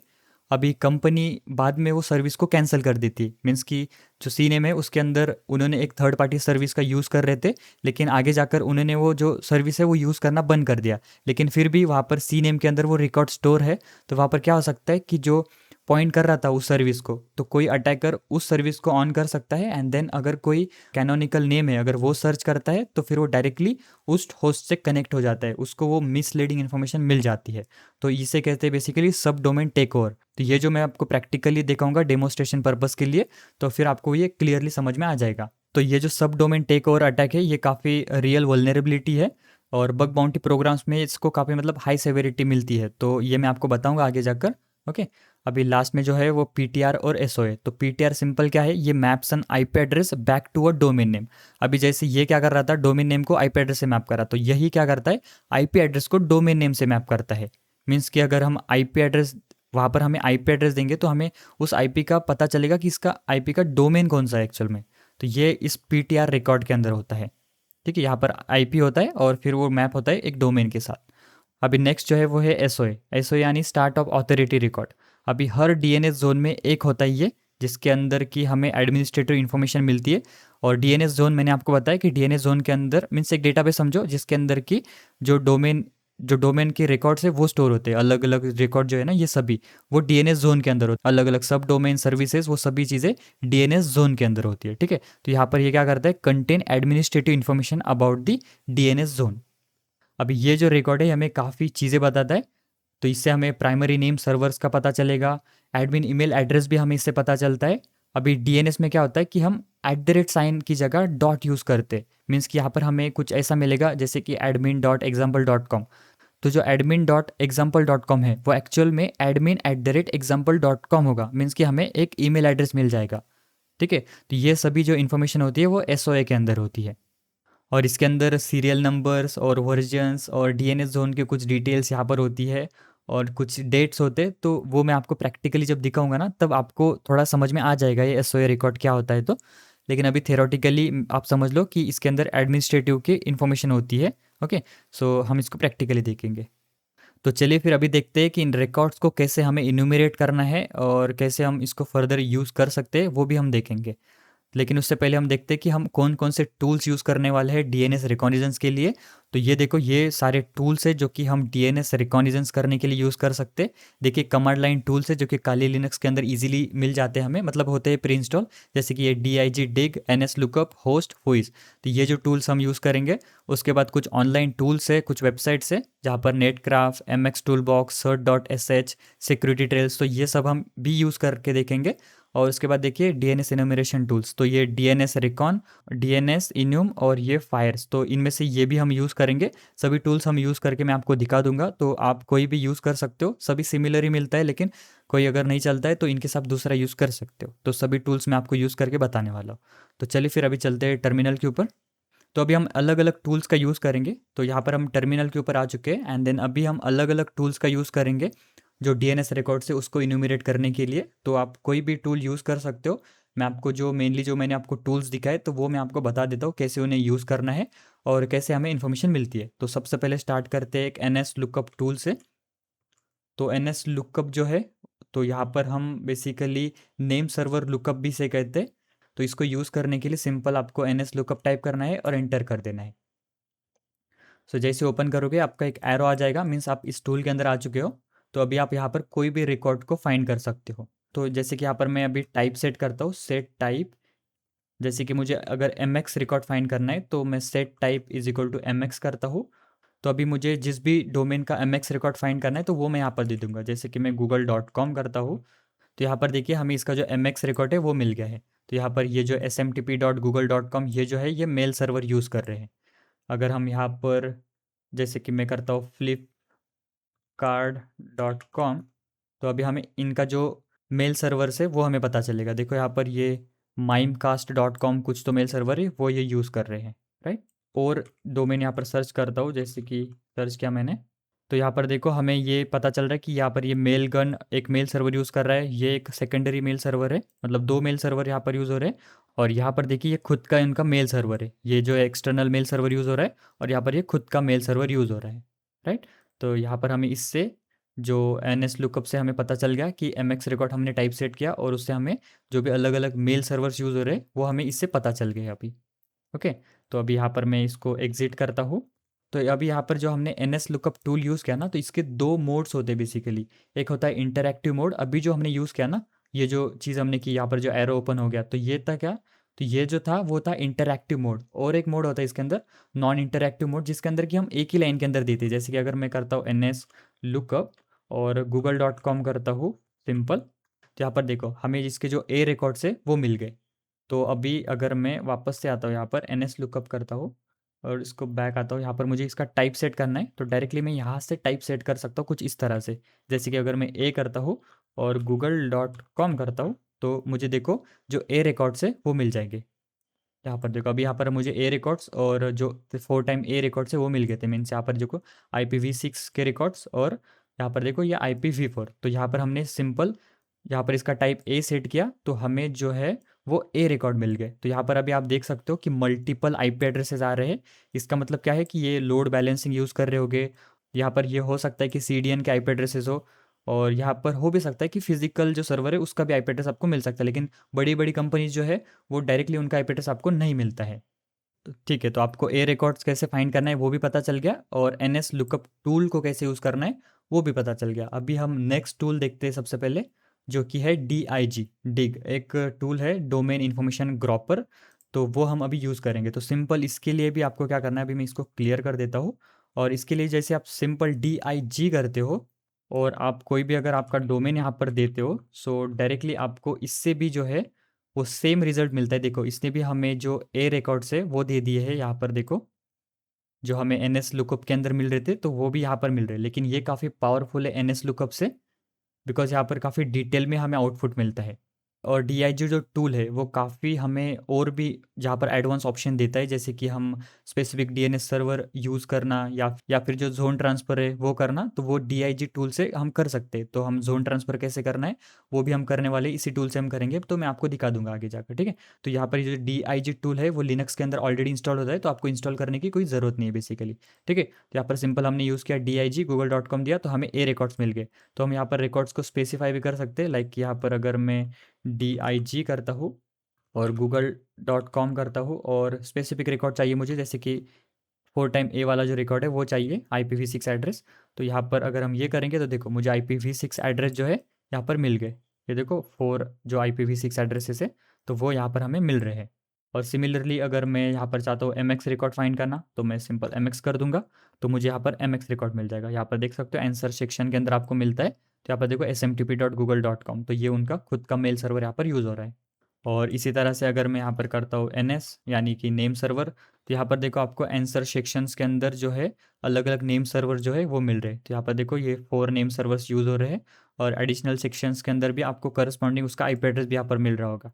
अभी कंपनी बाद में वो सर्विस को कैंसिल कर देती है, मीन्स कि जो सी नेम है उसके अंदर उन्होंने एक थर्ड पार्टी सर्विस का यूज़ कर रहे थे, लेकिन आगे जाकर उन्होंने वो जो सर्विस है वो यूज़ करना बंद कर दिया। लेकिन फिर भी वहाँ पर सी नेम के अंदर वो रिकॉर्ड स्टोर है। तो वहाँ पर क्या हो सकता है कि जो पॉइंट कर रहा था उस सर्विस को, तो कोई अटैकर उस सर्विस को ऑन कर सकता है। एंड देन अगर कोई कैनोनिकल नेम है, अगर वो सर्च करता है तो फिर वो डायरेक्टली उस होस्ट से कनेक्ट हो जाता है, उसको वो मिसलीडिंग इन्फॉर्मेशन मिल जाती है। तो इसे कहते हैं बेसिकली सब डोमेन टेक ओवर। तो ये जो मैं आपको प्रैक्टिकली दिखाऊंगा डेमोस्ट्रेशन पर्पस के लिए, तो फिर आपको ये क्लियरली समझ में आ जाएगा। तो ये जो सब डोमेन टेक ओवर अटैक है ये काफ़ी रियल वल्नरेबिलिटी है, और बग बाउंटी प्रोग्राम्स में इसको काफ़ी मतलब हाई सेवेरिटी मिलती है। तो ये मैं आपको बताऊंगा आगे जाकर। ओके, अभी लास्ट में जो है वो पीटीआर और एसओए। तो पीटीआर सिंपल क्या है, ये maps an IP address back to a domain name. अभी जैसे ये क्या कर रहा था, डोमेन नेम को आईपी एड्रेस से मैप कर रहा, तो यही क्या करता है, आईपी एड्रेस को डोमेन नेम से मैप करता है। मीन्स कि अगर हम आईपी एड्रेस, वहाँ पर हमें आईपी एड्रेस देंगे तो हमें उस आईपी का पता चलेगा कि इसका आईपी का डोमेन कौन सा है एक्चुअल में। तो ये इस पीटीआर रिकॉर्ड के अंदर होता है। ठीक है, यहाँ पर आईपी होता है और फिर वो मैप होता है एक डोमेन के साथ। अभी नेक्स्ट जो है वो है एसओए। एसओए यानी स्टार्ट ऑफ ऑथोरिटी रिकॉर्ड। अभी हर डीएनएस जोन में एक होता है ये, जिसके अंदर की हमें एडमिनिस्ट्रेटिव इन्फॉर्मेशन मिलती है। और डीएनएस जोन मैंने आपको बताया कि डीएनएस जोन के अंदर मीन्स एक डेटाबेस समझो, जिसके अंदर की जो डोमेन के रिकॉर्ड्स है वो स्टोर होते हैं। अलग अलग रिकॉर्ड जो है ना, ये सभी वो डीएनएस जोन के अंदर होते हैं। अलग अलग सब डोमेन सर्विसेज, वो सभी चीज़ें डीएनएस जोन के अंदर होती है। ठीक है, तो यहाँ पर ये क्या करता है, contain administrative information about the DNS zone. अभी ये जो रिकॉर्ड है हमें काफ़ी चीज़ें बताता है। तो इससे हमें प्राइमरी नेम सर्वर्स का पता चलेगा, एडमिन ईमेल एड्रेस भी हमें इससे पता चलता है। अभी डीएनएस में क्या होता है कि हम @ साइन की जगह डॉट यूज़ करते, मीन्स कि यहाँ पर हमें कुछ ऐसा मिलेगा जैसे कि admin.example.com। तो जो admin.example.com है वो एक्चुअल में admin@example.com होगा, मीन्स कि हमें एक ईमेल एड्रेस मिल जाएगा। ठीक है, तो ये सभी जो इन्फॉर्मेशन होती है वो एसओए के अंदर होती है। और इसके अंदर सीरियल नंबर्स और वर्जन्स और डीएनएस जोन के कुछ डिटेल्स यहाँ पर होती है, और कुछ डेट्स होते हैं। तो वो मैं आपको प्रैक्टिकली जब दिखाऊंगा ना तब आपको थोड़ा समझ में आ जाएगा ये एसओए रिकॉर्ड क्या होता है। तो लेकिन अभी थेरोटिकली आप समझ लो कि इसके अंदर एडमिनिस्ट्रेटिव की इन्फॉर्मेशन होती है। ओके, सो हम इसको प्रैक्टिकली देखेंगे। तो चलिए फिर अभी देखते हैं कि इन रिकॉर्ड्स को कैसे हमें इन्यूमरेट करना है और कैसे हम इसको फर्दर यूज़ कर सकते हैं, वो भी हम देखेंगे। लेकिन उससे पहले हम देखते हैं कि हम कौन कौन से टूल्स यूज़ करने वाले हैं डीएनएस रिकॉग्निजेंस के लिए। तो ये देखो, ये सारे टूल्स है जो कि हम डीएनएस रिकॉग्निजेंस करने के लिए यूज़ कर सकते हैं। देखिए, कमांड लाइन टूल्स है जो कि काली लिनक्स के अंदर इजीली मिल जाते हैं हमें, मतलब होते हैं प्री इंस्टॉल। जैसे कि ये dig dig ns lookup host whois। तो ये जो टूल्स हम यूज़ करेंगे। उसके बाद कुछ ऑनलाइन टूल्स है, कुछ वेबसाइट्स है जहाँ पर नेटक्राफ्ट, mx toolbox, cert.sh, security trails, तो ये सब हम भी यूज़ करके देखेंगे। और उसके बाद देखिए डीएनएस इन्यूमरेशन टूल्स, तो ये डीएनएस रिकॉन, डीएनएस इन्यूम और ये फायर्स, तो इनमें से ये भी हम यूज़ करेंगे। सभी टूल्स हम यूज़ करके मैं आपको दिखा दूंगा, तो आप कोई भी यूज़ कर सकते हो, सभी सिमिलर ही मिलता है। लेकिन कोई अगर नहीं चलता है तो इनके साथ दूसरा यूज़ कर सकते हो। तो सभी टूल्स मैं आपको यूज़ करके बताने वाला हूँ। तो चलिए फिर अभी चलते हैं टर्मिनल के ऊपर। तो अभी हम अलग अलग टूल्स का यूज़ करेंगे। तो यहाँ पर हम टर्मिनल के ऊपर आ चुके हैं, एंड देन अभी हम अलग अलग टूल्स का यूज़ करेंगे जो डीएनएस रिकॉर्ड से उसको इन्यूमरेट करने के लिए। तो आप कोई भी टूल यूज़ कर सकते हो। मैं आपको जो मेनली जो मैंने आपको टूल्स दिखाए तो वो मैं आपको बता देता हूँ कैसे उन्हें यूज़ करना है और कैसे हमें इन्फॉर्मेशन मिलती है। तो सबसे पहले स्टार्ट करते हैं एक NS लुकअप टूल से। तो NS लुकअप जो है, तो यहाँ पर हम बेसिकली नेम सर्वर लुकअप भी से कहते हैं। तो इसको यूज़ करने के लिए सिंपल आपको NS लुकअप टाइप करना है और एंटर कर देना है। सो जैसे ओपन करोगे आपका एक एरो आ जाएगा, मीन्स आप इस टूल के अंदर आ चुके हो। तो अभी आप यहाँ पर कोई भी रिकॉर्ड को फाइंड कर सकते हो। तो जैसे कि यहाँ पर मैं अभी टाइप सेट करता हूँ, सेट टाइप। जैसे कि मुझे अगर MX रिकॉर्ड फाइंड करना है तो मैं set type is equal to MX करता हूँ। तो अभी मुझे जिस भी डोमेन का MX रिकॉर्ड फाइंड करना है तो वो मैं यहाँ पर दे दूंगा। जैसे कि मैं google.com करता हूँ, तो यहाँ पर देखिए हमें इसका जो MX रिकॉर्ड है वो मिल गया है। तो यहाँ पर ये जो smtp.google.com ये जो है ये मेल सर्वर यूज़ कर रहे हैं। अगर हम यहाँ पर जैसे कि मैं करता हूँ flipkart.com, तो अभी हमें इनका जो मेल सर्वर है वो हमें पता चलेगा। देखो यहाँ पर ये mimecast.com कुछ तो मेल सर्वर है वो ये यूज़ कर रहे हैं, राइट। और डोमेन यहाँ पर सर्च करता हूँ, जैसे कि सर्च किया मैंने, तो यहाँ पर देखो हमें ये पता चल रहा है कि यहाँ पर ये मेल गन एक मेल सर्वर यूज़ कर रहा है, ये एक सेकेंडरी मेल सर्वर है, मतलब 2 मेल सर्वर यहाँ पर यूज़ हो रहे हैं। और यहाँ पर देखिए ये खुद का इनका मेल सर्वर है, ये जो एक्सटर्नल मेल सर्वर यूज़ हो रहा है, और यहाँ पर ये खुद का मेल सर्वर यूज़ हो रहा है, राइट। तो यहाँ पर हमें इससे जो NS लुकअप से हमें पता चल गया कि MX रिकॉर्ड हमने टाइप सेट किया, और उससे हमें जो भी अलग अलग मेल सर्वर्स यूज़ हो रहे हैं वो हमें इससे पता चल गए अभी। ओके, तो अभी यहाँ पर मैं इसको एग्जिट करता हूँ। तो अभी यहाँ पर जो हमने NS लुकअप टूल यूज़ किया ना, तो इसके 2 मोड्स होते हैं बेसिकली। एक होता है इंटरैक्टिव मोड, अभी जो हमने यूज़ किया ना, ये जो चीज़ हमने की यहाँ पर जो एरो ओपन हो गया, तो ये था क्या, तो ये जो था वो था इंटरैक्टिव मोड। और एक मोड होता है इसके अंदर नॉन इंटरैक्टिव मोड, जिसके अंदर कि हम एक ही लाइन के अंदर देते हैं। जैसे कि अगर मैं करता हूँ NS लुकअप और google.com करता हूँ सिंपल, तो यहाँ पर देखो हमें इसके जो ए रिकॉर्ड्स है वो मिल गए। तो अभी अगर मैं वापस से आता हूँ यहाँ पर NS लुकअप करता हूँ और इसको बैक आता हूँ, यहाँ पर मुझे इसका टाइप सेट करना है, तो डायरेक्टली मैं यहाँ से टाइप सेट कर सकता हूँ कुछ इस तरह से। जैसे कि अगर मैं ए करता हूँ और google.com करता हूँ, तो मुझे देखो जो ए रिकॉर्ड्स है वो मिल जाएंगे। यहाँ पर देखो अभी यहाँ पर मुझे ए रिकॉर्ड्स और जो 4 टाइम ए रिकॉर्ड्स है वो मिल गए थे। मीन्स यहाँ पर देखो IPv6 के रिकॉर्ड्स, और यहाँ पर देखो ये IPv4। तो यहाँ पर हमने सिंपल यहाँ पर इसका टाइप ए सेट किया तो हमें जो है वो ए रिकॉर्ड मिल गए। तो यहाँ पर अभी आप देख सकते हो कि मल्टीपल IP एड्रेसेस आ रहे हैं। इसका मतलब क्या है कि ये लोड बैलेंसिंग यूज़ कर रहे होगे। यहाँ पर ये हो सकता है कि CDN के IP एड्रेसेस हो, और यहाँ पर हो भी सकता है कि फिजिकल जो सर्वर है उसका भी IP एड्रेस आपको मिल सकता है। लेकिन बड़ी बड़ी कंपनीज जो है वो डायरेक्टली उनका IP एड्रेस आपको नहीं मिलता है। तो ठीक है, तो आपको ए रिकॉर्ड्स कैसे फाइंड करना है वो भी पता चल गया, और NS लुकअप टूल को कैसे यूज़ करना है वो भी पता चल गया। अभी हम नेक्स्ट टूल देखते हैं सबसे पहले, जो कि है DIG डिग, एक टूल है डोमेन इन्फॉर्मेशन ग्रॉपर। तो वो हम अभी यूज़ करेंगे। तो सिंपल इसके लिए भी आपको क्या करना है, अभी मैं इसको क्लियर कर देता हूँ। और इसके लिए जैसे आप सिंपल DIG करते हो और आप कोई भी अगर आपका डोमेन यहाँ पर देते हो, सो डायरेक्टली आपको इससे भी जो है वो सेम रिजल्ट मिलता है। देखो इसने भी हमें जो ए रिकॉर्ड्स है वो दे दिए है। यहाँ पर देखो जो हमें NS लुकअप के अंदर मिल रहे थे तो वो भी यहाँ पर मिल रहे हैं, लेकिन ये काफ़ी पावरफुल है NS लुकअप से, बिकॉज यहाँ पर काफ़ी डिटेल में हमें आउटपुट मिलता है। और DIG जो टूल है वो काफ़ी हमें और भी जहाँ पर एडवांस ऑप्शन देता है, जैसे कि हम स्पेसिफिक DNS सर्वर यूज़ करना या फिर जो जोन ट्रांसफ़र है वो करना, तो वो DIG टूल से हम कर सकते हैं। तो हम जोन ट्रांसफ़र कैसे करना है वो भी हम करने वाले इसी टूल से हम करेंगे, तो मैं आपको दिखा दूंगा आगे जाकर, ठीक है। तो यहाँ पर ये जो DIG टूल है वो लिनक्स के अंदर ऑलरेडी इंस्टॉल होता है, तो आपको इंस्टॉल करने की कोई ज़रूरत नहीं है बेसिकली, ठीक है। तो यहाँ पर सिंपल हमने यूज़ किया DIG, google.com दिया तो हमें ए रिकॉर्ड्स मिल गए। तो हम यहाँ पर रिकॉर्ड्स को स्पेसिफाई भी कर सकते हैं, लाइक यहाँ पर अगर मैं DIG करता हूँ और google.com करता हूँ और स्पेसिफिक रिकॉर्ड चाहिए मुझे, जैसे कि 4 टाइम ए वाला जो रिकॉर्ड है वो चाहिए, IPv6 एड्रेस। तो यहाँ पर अगर हम ये करेंगे तो देखो मुझे IPv6 एड्रेस जो है यहाँ पर मिल गए। ये देखो 4 जो IPv6 एड्रेसेस है तो वो यहाँ पर हमें मिल रहे हैं। और सिमिलरली अगर मैं यहाँ पर चाहता हूँ MX रिकॉर्ड फाइंड करना, तो मैं सिंपल MX कर दूंगा, तो मुझे यहाँ पर MX रिकॉर्ड मिल जाएगा। यहाँ पर देख सकते हो आंसर सेक्शन के अंदर आपको मिलता है। तो यहाँ पर देखो smtp.google.com, तो ये उनका खुद का मेल सर्वर यहाँ पर यूज़ हो रहा है। और इसी तरह से अगर मैं यहाँ पर करता हूँ NS यानी कि नेम सर्वर, तो यहाँ पर देखो आपको आंसर सेक्शंस के अंदर जो है अलग अलग नेम सर्वर जो है वो मिल रहे हैं। तो यहाँ पर देखो ये 4 नेम सर्वर्स यूज़ हो रहे हैं, और एडिशनल सेक्शंस के अंदर भी आपको करस्पॉन्डिंग उसका IP एड्रेस भी यहाँ पर मिल रहा होगा।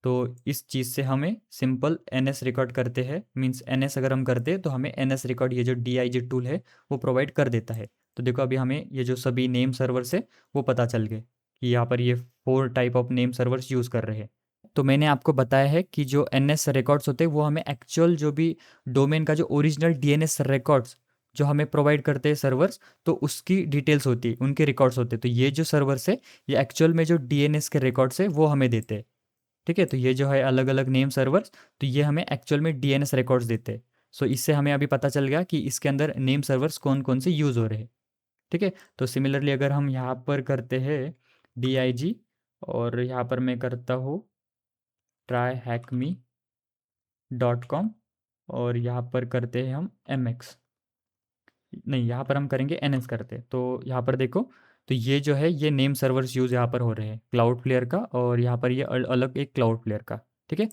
तो इस चीज़ से हमें सिंपल NS रिकॉर्ड करते हैं, मीन्स NS अगर हम करते हैं तो हमें NS रिकॉर्ड ये जो DIG टूल है वो प्रोवाइड कर देता है। तो देखो अभी हमें ये जो सभी नेम सर्वर्स है वो पता चल गए कि यहाँ पर ये 4 type of name servers use कर रहे हैं। तो मैंने आपको बताया है कि जो NS रिकॉर्ड्स होते हैं वो हमें एक्चुअल जो भी डोमेन का जो ओरिजिनल DNS रिकॉर्ड्स जो हमें प्रोवाइड करते हैं सर्वर्स, तो उसकी डिटेल्स होती है, उनके रिकॉर्ड्स होते हैं। तो ये जो सर्वर्स है, ये एक्चुअल में जो डीएनएस के रिकॉर्ड्स है वो हमें देते हैं। ठीक है, तो ये जो है अलग अलग नेम सर्वर्स, तो ये हमें एक्चुअल में डीएनएस रिकॉर्ड्स देते हैं। सो इससे हमें अभी पता चल गया कि इसके अंदर नेम सर्वर्स कौन कौन से यूज़ हो रहे हैं। ठीक है, तो सिमिलरली अगर हम यहाँ पर करते हैं DIG, और यहाँ पर मैं करता हूँ tryhackme.com, और यहाँ पर करते हैं हम MX, नहीं यहाँ पर हम करेंगे NS करते हैं। तो यहाँ पर देखो, तो ये जो है ये नेम सर्वर्स यूज़ यहाँ पर हो रहे हैं क्लाउड फ्लेयर का, और यहाँ पर ये अलग एक क्लाउड फ्लेयर का। ठीक है,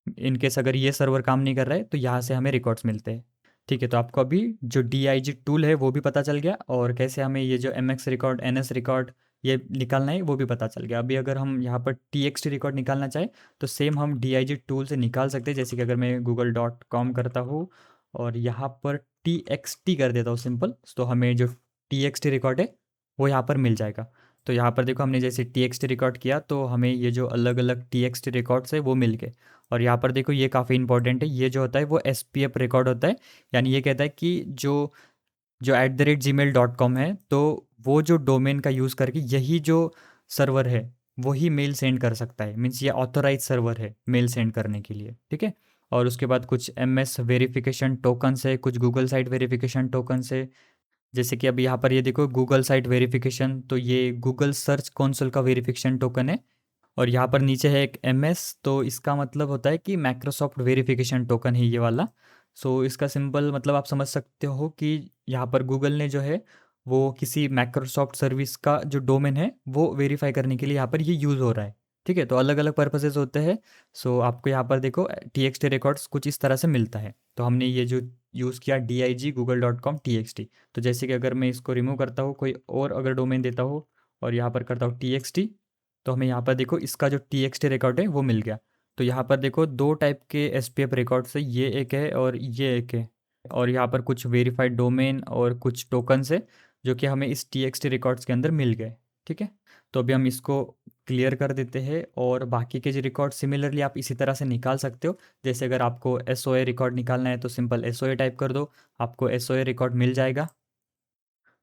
इनकेस अगर ये सर्वर काम नहीं कर रहा है तो यहाँ से हमें रिकॉर्ड्स मिलते हैं। ठीक है, तो आपको अभी जो DIG टूल है वो भी पता चल गया, और कैसे हमें ये जो MX रिकॉर्ड, NS रिकॉर्ड ये निकालना है वो भी पता चल गया। अभी अगर हम यहाँ पर TXT रिकॉर्ड निकालना चाहें तो सेम हम DIG टूल से निकाल सकते हैं। जैसे कि अगर मैं google.com करता हूँ और यहाँ पर TXT कर देता हूँ सिंपल, तो हमें जो TXT रिकॉर्ड है वो यहाँ पर मिल जाएगा। तो यहाँ पर देखो, हमने जैसे TXT रिकॉर्ड किया तो हमें ये जो अलग अलग TXT रिकॉर्ड्स है वो मिल गए। और यहाँ पर देखो, ये काफ़ी इंपॉर्टेंट है, ये जो होता है वो SPF रिकॉर्ड होता है। यानी ये कहता है कि जो जो @gmail.com है, तो वो जो डोमेन का यूज़ करके यही जो सर्वर है वही मेल सेंड कर सकता है। मीन्स ये ऑथोराइज सर्वर है मेल सेंड करने के लिए। ठीक है, और उसके बाद कुछ MS वेरिफिकेशन टोकन्स है, कुछ गूगल साइट वेरिफिकेशन टोकन्स है। जैसे कि अभी यहाँ पर ये देखो गूगल साइट वेरिफिकेशन, तो ये गूगल सर्च कंसोल का वेरिफिकेशन टोकन है। और यहाँ पर नीचे है एक MS, तो इसका मतलब होता है कि माइक्रोसॉफ्ट वेरिफिकेशन टोकन है ये वाला। सो इसका सिंपल मतलब आप समझ सकते हो कि यहाँ पर गूगल ने जो है वो किसी माइक्रोसॉफ्ट सर्विस का जो डोमेन है वो वेरीफाई करने के लिए यहाँ पर ये यूज़ हो रहा है। ठीक है, तो अलग अलग पर्पसेस होते हैं। सो आपको यहाँ पर देखो TXT रिकॉर्ड्स कुछ इस तरह से मिलता है। तो हमने ये जो यूज़ किया DIG google.com TXT, तो जैसे कि अगर मैं इसको रिमूव करता हूँ, कोई और अगर डोमेन देता हूँ और यहाँ पर करता हूँ TXT, तो हमें यहाँ पर देखो इसका जो TXT रिकॉर्ड है वो मिल गया। तो यहाँ पर देखो दो टाइप के SPF रिकॉर्ड्स है, ये एक है और ये एक है। और यहाँ पर कुछ वेरीफाइड डोमेन और कुछ टोकन्स है जो कि हमें इस TXT रिकॉर्ड्स के अंदर मिल गए। ठीक है, तो अभी हम इसको क्लियर कर देते हैं, और बाकी के जो रिकॉर्ड सिमिलरली आप इसी तरह से निकाल सकते हो। जैसे अगर आपको SOA रिकॉर्ड निकालना है तो सिंपल SOA टाइप कर दो, आपको SOA रिकॉर्ड मिल जाएगा।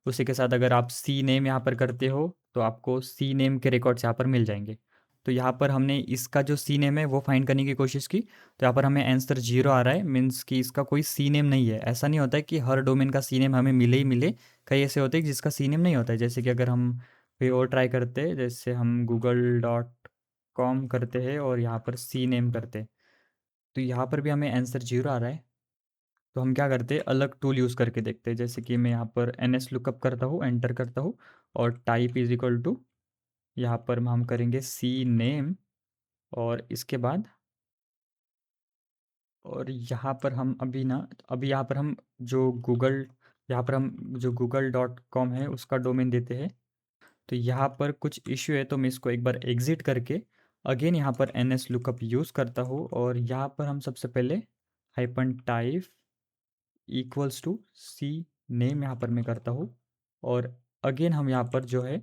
उसी के साथ अगर आप सी नेम यहाँ पर करते हो तो आपको सी नेम के रिकॉर्ड्स यहाँ पर मिल जाएंगे। तो यहाँ पर हमने इसका जो सी नेम है वो फाइंड करने की कोशिश की, तो यहाँ पर हमें आंसर 0 आ रहा है। मीन्स कि इसका कोई सी नेम नहीं है। ऐसा नहीं होता है कि हर डोमेन का सी नेम हमें मिले ही मिले, कई ऐसे होते हैं जिसका सी नेम नहीं होता है। जैसे कि अगर हम कोई और ट्राई करते हैं, जैसे हम google.com करते हैं और यहाँ पर सी नेम करते हैं, तो यहाँ पर भी हमें आंसर 0 आ रहा है। तो हम क्या करते हैं, अलग टूल यूज़ करके देखते हैं। जैसे कि मैं यहाँ पर NS लुकअप करता हूँ, एंटर करता हूँ, और टाइप इज इक्वल टू, यहाँ पर हम करेंगे सी नेम, और इसके बाद, और यहाँ पर हम अभी ना, अभी यहाँ पर हम जो गूगल, यहाँ पर हम जो google.com है उसका डोमेन देते हैं। तो यहाँ पर कुछ इश्यू है, तो मैं इसको एक बार एग्जिट करके अगेन यहाँ पर NS लुकअप यूज़ करता हूँ, और यहाँ पर हम सबसे पहले hyphen type equals to C name यहाँ पर मैं करता हूँ, और अगेन हम यहाँ पर जो है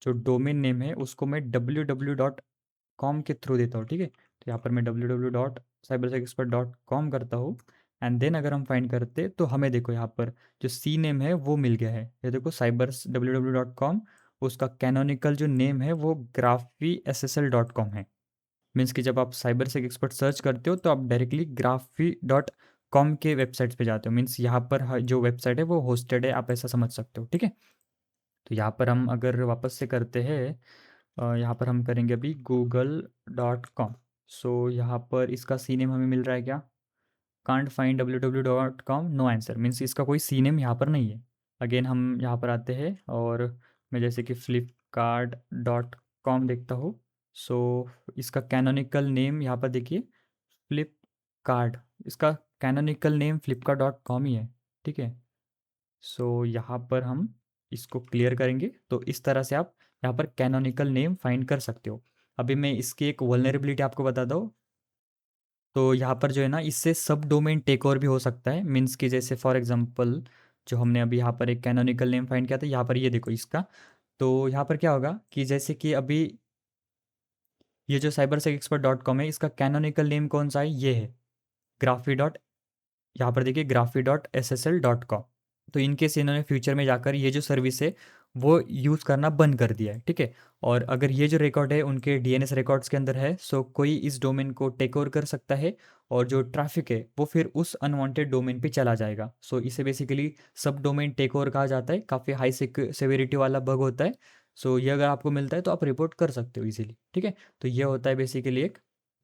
जो डोमेन नेम है उसको मैं www.com के थ्रू देता हूँ। ठीक है, तो यहाँ पर मैं www.cybersecexpert.com करता हूँ, एंड देन अगर हम फाइंड करते तो हमें देखो यहाँ पर जो सी नेम है वो मिल गया है। ये देखो साइबर्स www.com, उसका कैनोनिकल जो नेम है वो graphy.ssl.com है। मीन्स कि जब आप साइबर सेक एक्सपर्ट सर्च करते हो तो आप डायरेक्टली graphy.com के वेबसाइट्स पे जाते हो। मीन्स यहाँ पर जो वेबसाइट है वो होस्टेड है, आप ऐसा समझ सकते हो। ठीक है, तो यहाँ पर हम अगर वापस से करते हैं, यहाँ पर हम करेंगे अभी google.com। सो यहाँ पर इसका सी नेम हमें मिल रहा है क्या, can't find www.com, no answer. Means इसका कोई सी नेम यहाँ पर नहीं है। अगेन हम यहाँ पर आते हैं, और मैं जैसे कि flipkart.com देखता हूँ। सो इसका कैनोनिकल नेम यहाँ पर देखिए फ्लिपकार्ट, इसका कैनोनिकल नेम flipkart.com ही है। ठीक है, सो यहाँ पर हम इसको क्लियर करेंगे। तो इस तरह से आप यहाँ पर कैनोनिकल नेम फाइंड कर सकते हो। अभी मैं इसकी एक वल्नरेबिलिटी आपको बता दूँ, तो यहाँ पर जो है ना, इससे सब डोमेन टेक ओवर भी हो सकता है। मीन्स कि जैसे फॉर एग्जांपल जो हमने अभी यहाँ पर एक कैनोनिकल नेम फाइंड किया था, यहाँ पर ये देखो इसका, तो यहाँ पर क्या होगा कि जैसे कि अभी ये जो cybersecexpert.com है इसका कैनोनिकल नेम कौन सा है, ये है graphy.ssl.com। यहाँ पर देखिए graphy.ssl.com। तो इनकेस इन्होंने फ्यूचर में जाकर ये जो सर्विस है वो यूज़ करना बंद कर दिया है, ठीक है। और अगर ये जो रिकॉर्ड है उनके डीएनएस रिकॉर्ड्स के अंदर है, सो कोई इस डोमेन को टेक ओवर कर सकता है और जो ट्रैफिक है वो फिर उस अनवांटेड डोमेन पे चला जाएगा। सो इसे बेसिकली सब डोमेन टेक ओवर कहा जाता है, काफ़ी हाई सेवेरिटी वाला बग होता है। सो ये अगर आपको मिलता है तो आप रिपोर्ट कर सकते हो इजीली, ठीक है। तो ये होता है बेसिकली एक।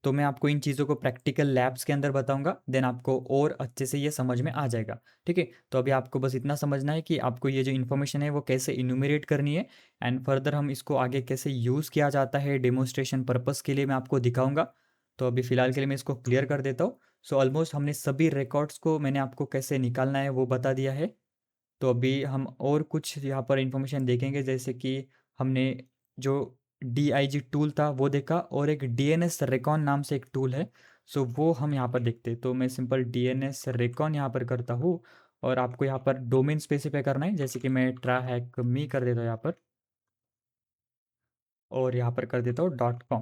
तो मैं आपको इन चीज़ों को प्रैक्टिकल लैब्स के अंदर बताऊंगा, देन आपको और अच्छे से ये समझ में आ जाएगा, ठीक है। तो अभी आपको बस इतना समझना है कि आपको ये जो इन्फॉर्मेशन है वो कैसे इन्यूमरेट करनी है, एंड फर्दर हम इसको आगे कैसे यूज़ किया जाता है डेमोन्स्ट्रेशन पर्पस के लिए मैं आपको दिखाऊंगा। तो अभी फ़िलहाल के लिए मैं इसको क्लियर कर देता हूँ। सो ऑलमोस्ट हमने सभी रिकॉर्ड्स को मैंने आपको कैसे निकालना है वो बता दिया है। तो अभी हम और कुछ यहाँ पर इंफॉर्मेशन देखेंगे, जैसे कि हमने जो DIG टूल था वो देखा, और एक DNS रेकॉन नाम से एक टूल है। सो वो हम यहाँ पर देखते हैं। तो मैं सिंपल DNS रेकॉन यहाँ पर करता हूँ, और आपको यहाँ पर डोमेन स्पेसिफाई करना है, जैसे कि मैं ट्रा हैक मी कर देता हूँ यहाँ पर, और यहाँ पर कर देता हूँ .com।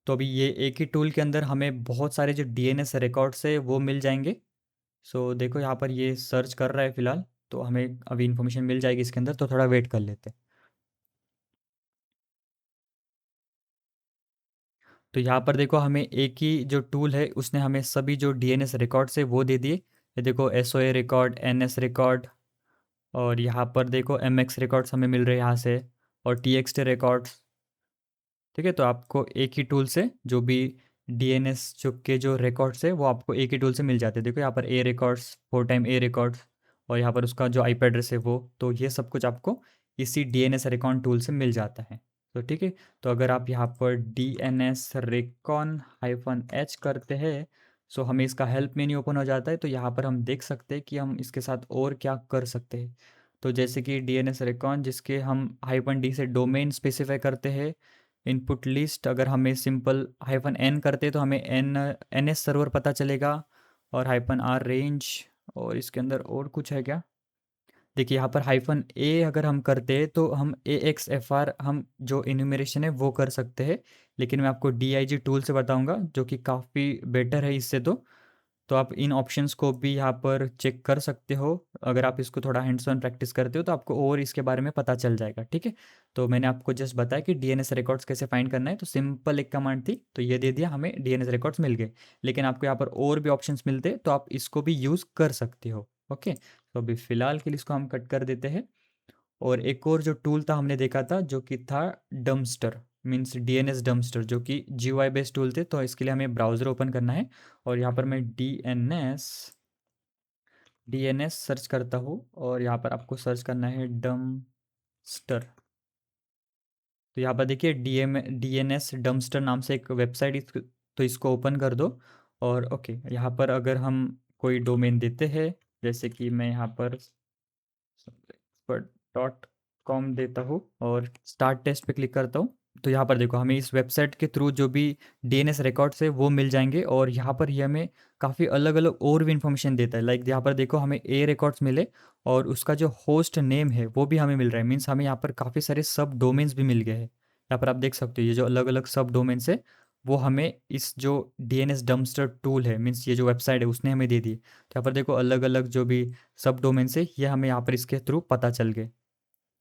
तो अभी ये एक ही टूल के अंदर हमें बहुत सारे जो DNS रिकॉर्ड्स है वो मिल जाएंगे। सो देखो यहाँ पर ये सर्च कर रहा है फिलहाल, तो हमें अभी इन्फॉर्मेशन मिल जाएगी इसके अंदर, तो थोड़ा वेट कर लेते हैं। तो यहाँ पर देखो हमें एक ही जो टूल है उसने हमें सभी जो DNS रिकॉर्ड्स है वो दे दिए। ये देखो SOA रिकॉर्ड, NS रिकॉर्ड, और यहाँ पर देखो MX रिकॉर्ड्स हमें मिल रहे हैं यहाँ से, और TXT रिकॉर्ड्स, ठीक है। तो आपको एक ही टूल से जो भी DNS जो रिकॉर्ड्स है वो आपको एक ही टूल से मिल जाते हैं। देखो यहाँ पर A records, 4 time A records, और यहाँ पर उसका जो IP एड्रेस है वो, तो ये सब कुछ आपको इसी DNS रिकॉन टूल से मिल जाता है। तो ठीक है। तो अगर आप यहाँ पर DNS रिकॉन -H करते हैं, सो हमें इसका हेल्प मेन्यू ओपन हो जाता है। तो यहाँ पर हम देख सकते हैं कि हम इसके साथ और क्या कर सकते हैं। तो जैसे कि DNS रिकॉन जिसके हम -D से डोमेन स्पेसिफाई करते हैं, इनपुट लिस्ट अगर हमें सिंपल -N करते तो हमें NS सर्वर पता चलेगा, और -R रेंज, और इसके अंदर और कुछ है क्या। देखिए यहाँ पर -A अगर हम करते हैं तो हम AXFR हम जो इन्यूमरेशन है वो कर सकते हैं, लेकिन मैं आपको DIG टूल से बताऊंगा जो कि काफ़ी बेटर है इससे। तो आप इन ऑप्शंस को भी यहाँ पर चेक कर सकते हो। अगर आप इसको थोड़ा हैंड्स ऑन प्रैक्टिस करते हो तो आपको और इसके बारे में पता चल जाएगा, ठीक है। तो मैंने आपको जस्ट बताया कि DNS रिकॉर्ड्स कैसे फाइंड करना है, तो सिंपल एक कमांड थी, तो ये दे दिया, हमें DNS रिकॉर्ड्स मिल गए। लेकिन आपको यहाँ पर और भी ऑप्शंस मिलते तो आप इसको भी यूज़ कर सकते हो। ओके, तो अभी फ़िलहाल के लिए इसको हम कट कर देते हैं। और एक और जो टूल था हमने देखा था जो कि था डम्पस्टर, मीन्स DNS डम्पस्टर, जो कि GUI बेस्ड टूल थे। तो इसके लिए हमें ब्राउज़र ओपन करना है, और यहाँ पर मैं DNS सर्च करता हूँ, और यहाँ पर आपको सर्च करना है डम्पस्टर। तो यहाँ पर देखिए DNS डम्पस्टर नाम से एक वेबसाइट, तो इसको ओपन कर दो। और ओके, यहाँ पर अगर हम कोई डोमेन देते हैं, जैसे कि मैं यहाँ पर .com देता हूँ और स्टार्ट टेस्ट पे क्लिक करता हूँ, तो यहाँ पर देखो हमें इस वेबसाइट के थ्रू जो भी DNS रिकॉर्ड्स है वो मिल जाएंगे। और यहाँ पर ये हमें काफ़ी अलग अलग और भी इन्फॉर्मेशन देता है। लाइक यहाँ पर देखो हमें A रिकॉर्ड्स मिले, और उसका जो होस्ट नेम है वो भी हमें मिल रहा है। मीन्स हमें यहाँ पर काफ़ी सारे सब डोमेन्स भी मिल गए हैं। यहाँ पर आप देख सकते हो ये जो अलग अलग सब डोमेन्स है वो हमें इस जो DNS डम्पस्टर टूल है, मीन्स ये जो वेबसाइट है उसने हमें दे दी। तो यहाँ पर देखो अलग अलग जो भी सब डोमेन्स है ये हमें यहाँ पर इसके थ्रू पता चल गए।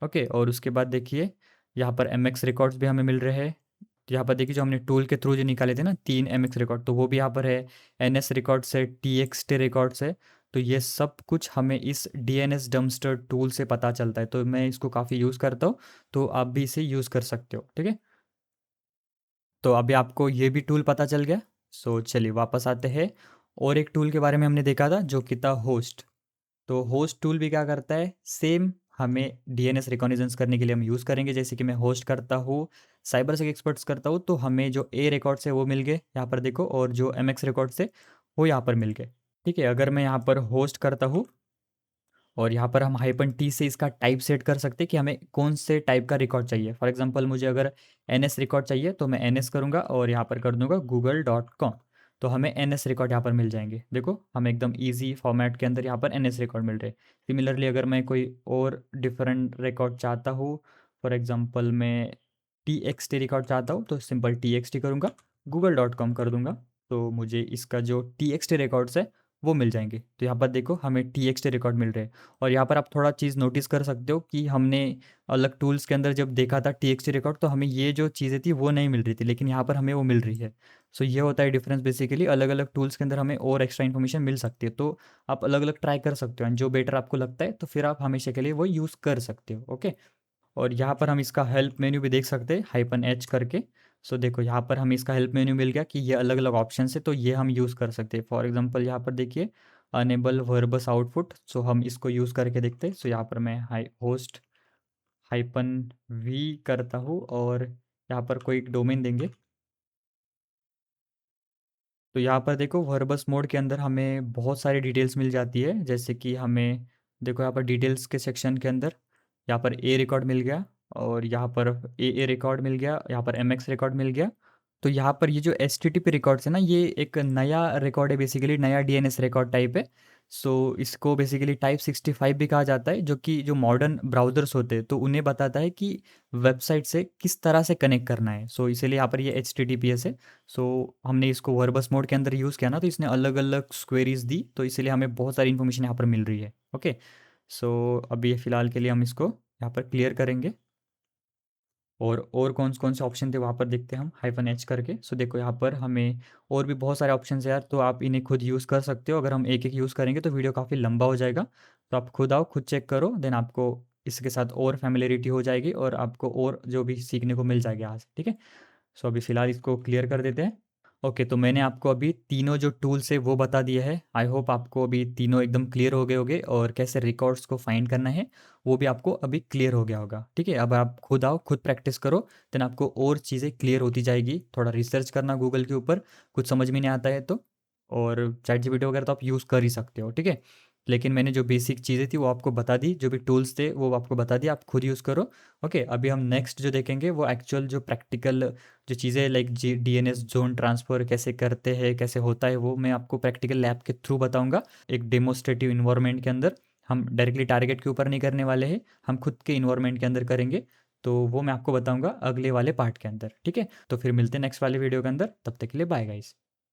ओके, और उसके बाद देखिए यहाँ पर MX रिकॉर्ड्स भी हमें मिल रहे हैं। तो यहाँ पर देखिए जो हमने टूल के थ्रू जो निकाले थे ना 3 MX रिकॉर्ड, तो वो भी यहाँ पर है। NS रिकॉर्ड्स है, TXT रिकॉर्ड्स है। तो ये सब कुछ हमें इस DNS डम्पस्टर टूल से पता चलता है। तो मैं इसको काफ़ी यूज़ करता हूँ, तो आप भी इसे यूज़ कर सकते हो, ठीक है। तो अभी आपको ये भी टूल पता चल गया। सो चलिए वापस आते हैं, और एक टूल के बारे में हमने देखा था जो कि था होस्ट। तो होस्ट टूल भी क्या करता है, सेम हमें DNS रिकॉग्निजेंस करने के लिए हम यूज़ करेंगे। जैसे कि मैं होस्ट करता हूँ, साइबर सेक एक्सपर्ट्स करता हूँ, तो हमें जो A रिकॉर्ड्स है वो मिल गए यहाँ पर देखो, और जो MX रिकॉर्ड्स है वो यहाँ पर मिल गए, ठीक है। अगर मैं यहाँ पर होस्ट करता हूँ, और यहाँ पर हम -T से इसका टाइप सेट कर सकते हैं कि हमें कौन से टाइप का रिकॉर्ड चाहिए। फॉर एग्जांपल मुझे अगर NS रिकॉर्ड चाहिए तो मैं NS करूँगा, और यहाँ पर कर दूंगा google.com। तो हमें NS रिकॉर्ड यहाँ पर मिल जाएंगे। देखो हमें एकदम इजी फॉर्मेट के अंदर यहाँ पर NS रिकॉर्ड मिल रहे हैं। सिमिलरली अगर मैं कोई और डिफरेंट रिकॉर्ड चाहता हूँ, फॉर एग्जाम्पल मैं TXT रिकॉर्ड चाहता हूँ, तो सिंपल TXT करूँगा, google.com कर दूंगा। तो मुझे इसका जो TXT रिकॉर्ड्स है वो मिल जाएंगे। तो यहाँ पर देखो हमें TXT रिकॉर्ड मिल रहे हैं। और यहाँ पर आप थोड़ा चीज़ नोटिस कर सकते हो कि हमने अलग टूल्स के अंदर जब देखा था TXT रिकॉर्ड, तो हमें ये जो चीज़ें थी वो नहीं मिल रही थी, लेकिन यहाँ पर हमें वो मिल रही है। सो ये होता है डिफरेंस बेसिकली, अलग अलग टूल्स के अंदर हमें और एक्स्ट्रा इन्फॉर्मेशन मिल सकती है। तो आप अलग अलग ट्राई कर सकते हो, एंड जो बेटर आपको लगता है तो फिर आप हमेशा के लिए वो यूज़ कर सकते हो। ओके, और यहाँ पर हम इसका हेल्प मेन्यू भी देख सकते हैं -H करके। सो देखो यहाँ पर हमें इसका हेल्प मेन्यू मिल गया कि ये अलग अलग ऑप्शन है, तो ये हम यूज़ कर सकते हैं। फॉर एग्जांपल यहाँ पर देखिए अनेबल वर्बस आउटपुट, सो हम इसको यूज़ करके देखते हैं। सो यहाँ पर मैं होस्ट -V करता हूँ और यहाँ पर कोई डोमेन देंगे। तो यहाँ पर देखो वर्बस मोड के अंदर हमें बहुत सारी डिटेल्स मिल जाती है, जैसे कि हमें देखो यहाँ पर डिटेल्स के सेक्शन के अंदर यहाँ पर ए रिकॉर्ड मिल गया, और यहाँ पर ए रिकॉर्ड मिल गया, यहाँ पर MX रिकॉर्ड मिल गया। तो यहाँ पर ये जो HTTP रिकॉर्ड्स है ना, ये एक नया रिकॉर्ड है, बेसिकली नया DNS रिकॉर्ड टाइप है। सो इसको बेसिकली टाइप 65 भी कहा जाता है, जो कि जो मॉडर्न ब्राउज़र्स होते हैं तो उन्हें बताता है कि वेबसाइट से किस तरह से कनेक्ट करना है। सो इसीलिए यहाँ पर ये HTTPS है। सो हमने इसको वर्बस मोड के अंदर यूज़ किया ना, तो इसने अलग अलग क्वेरीज दी, तो इसीलिए हमें बहुत सारी इन्फॉर्मेशन यहाँ पर मिल रही है। ओके, सो अभी फ़िलहाल के लिए हम इसको यहाँ पर क्लियर करेंगे, और कौन से ऑप्शन थे वहाँ पर देखते हैं हम -H करके। सो देखो यहाँ पर हमें और भी बहुत सारे ऑप्शन है यार, तो आप इन्हें खुद यूज़ कर सकते हो। अगर हम एक एक यूज़ करेंगे तो वीडियो काफ़ी लंबा हो जाएगा, तो आप खुद आओ, खुद चेक करो, देन आपको इसके साथ और फैमिलियरिटी हो जाएगी और आपको और जो भी सीखने को मिल जाएगा आज। ठीक है, सो अभी फ़िलहाल इसको क्लियर कर देते हैं। ओके, तो मैंने आपको अभी तीनों जो टूल्स है वो बता दिए हैं। आई होप आपको अभी तीनों एकदम क्लियर हो गए होंगे, और कैसे रिकॉर्ड्स को फाइंड करना है वो भी आपको अभी क्लियर हो गया होगा। ठीक है, अब आप खुद आओ, खुद प्रैक्टिस करो, देन आपको और चीज़ें क्लियर होती जाएगी। थोड़ा रिसर्च करना गूगल के ऊपर, कुछ समझ में नहीं आता है तो, और ChatGPT वगैरह तो आप यूज़ कर ही सकते हो। ठीक है, लेकिन मैंने जो बेसिक चीज़ें थी वो आपको बता दी, जो भी टूल्स थे वो आपको बता दिया, आप खुद यूज़ करो। ओके, अभी हम नेक्स्ट जो देखेंगे वो एक्चुअल जो प्रैक्टिकल जो चीज़ें लाइक DNS जोन ट्रांसफ़र कैसे करते हैं, कैसे होता है, वो मैं आपको प्रैक्टिकल लैब के थ्रू बताऊंगा, एक डेमोस्ट्रेटिव इन्वायरमेंट के अंदर। हम डायरेक्टली टारगेट के ऊपर नहीं करने वाले हैं, हम खुद के इन्वायरमेंट के अंदर करेंगे। तो वो मैं आपको बताऊंगा अगले वाले पार्ट के अंदर। ठीक है, तो फिर मिलते हैं नेक्स्ट वाले वीडियो के अंदर, तब तक के लिए बाय गाइस।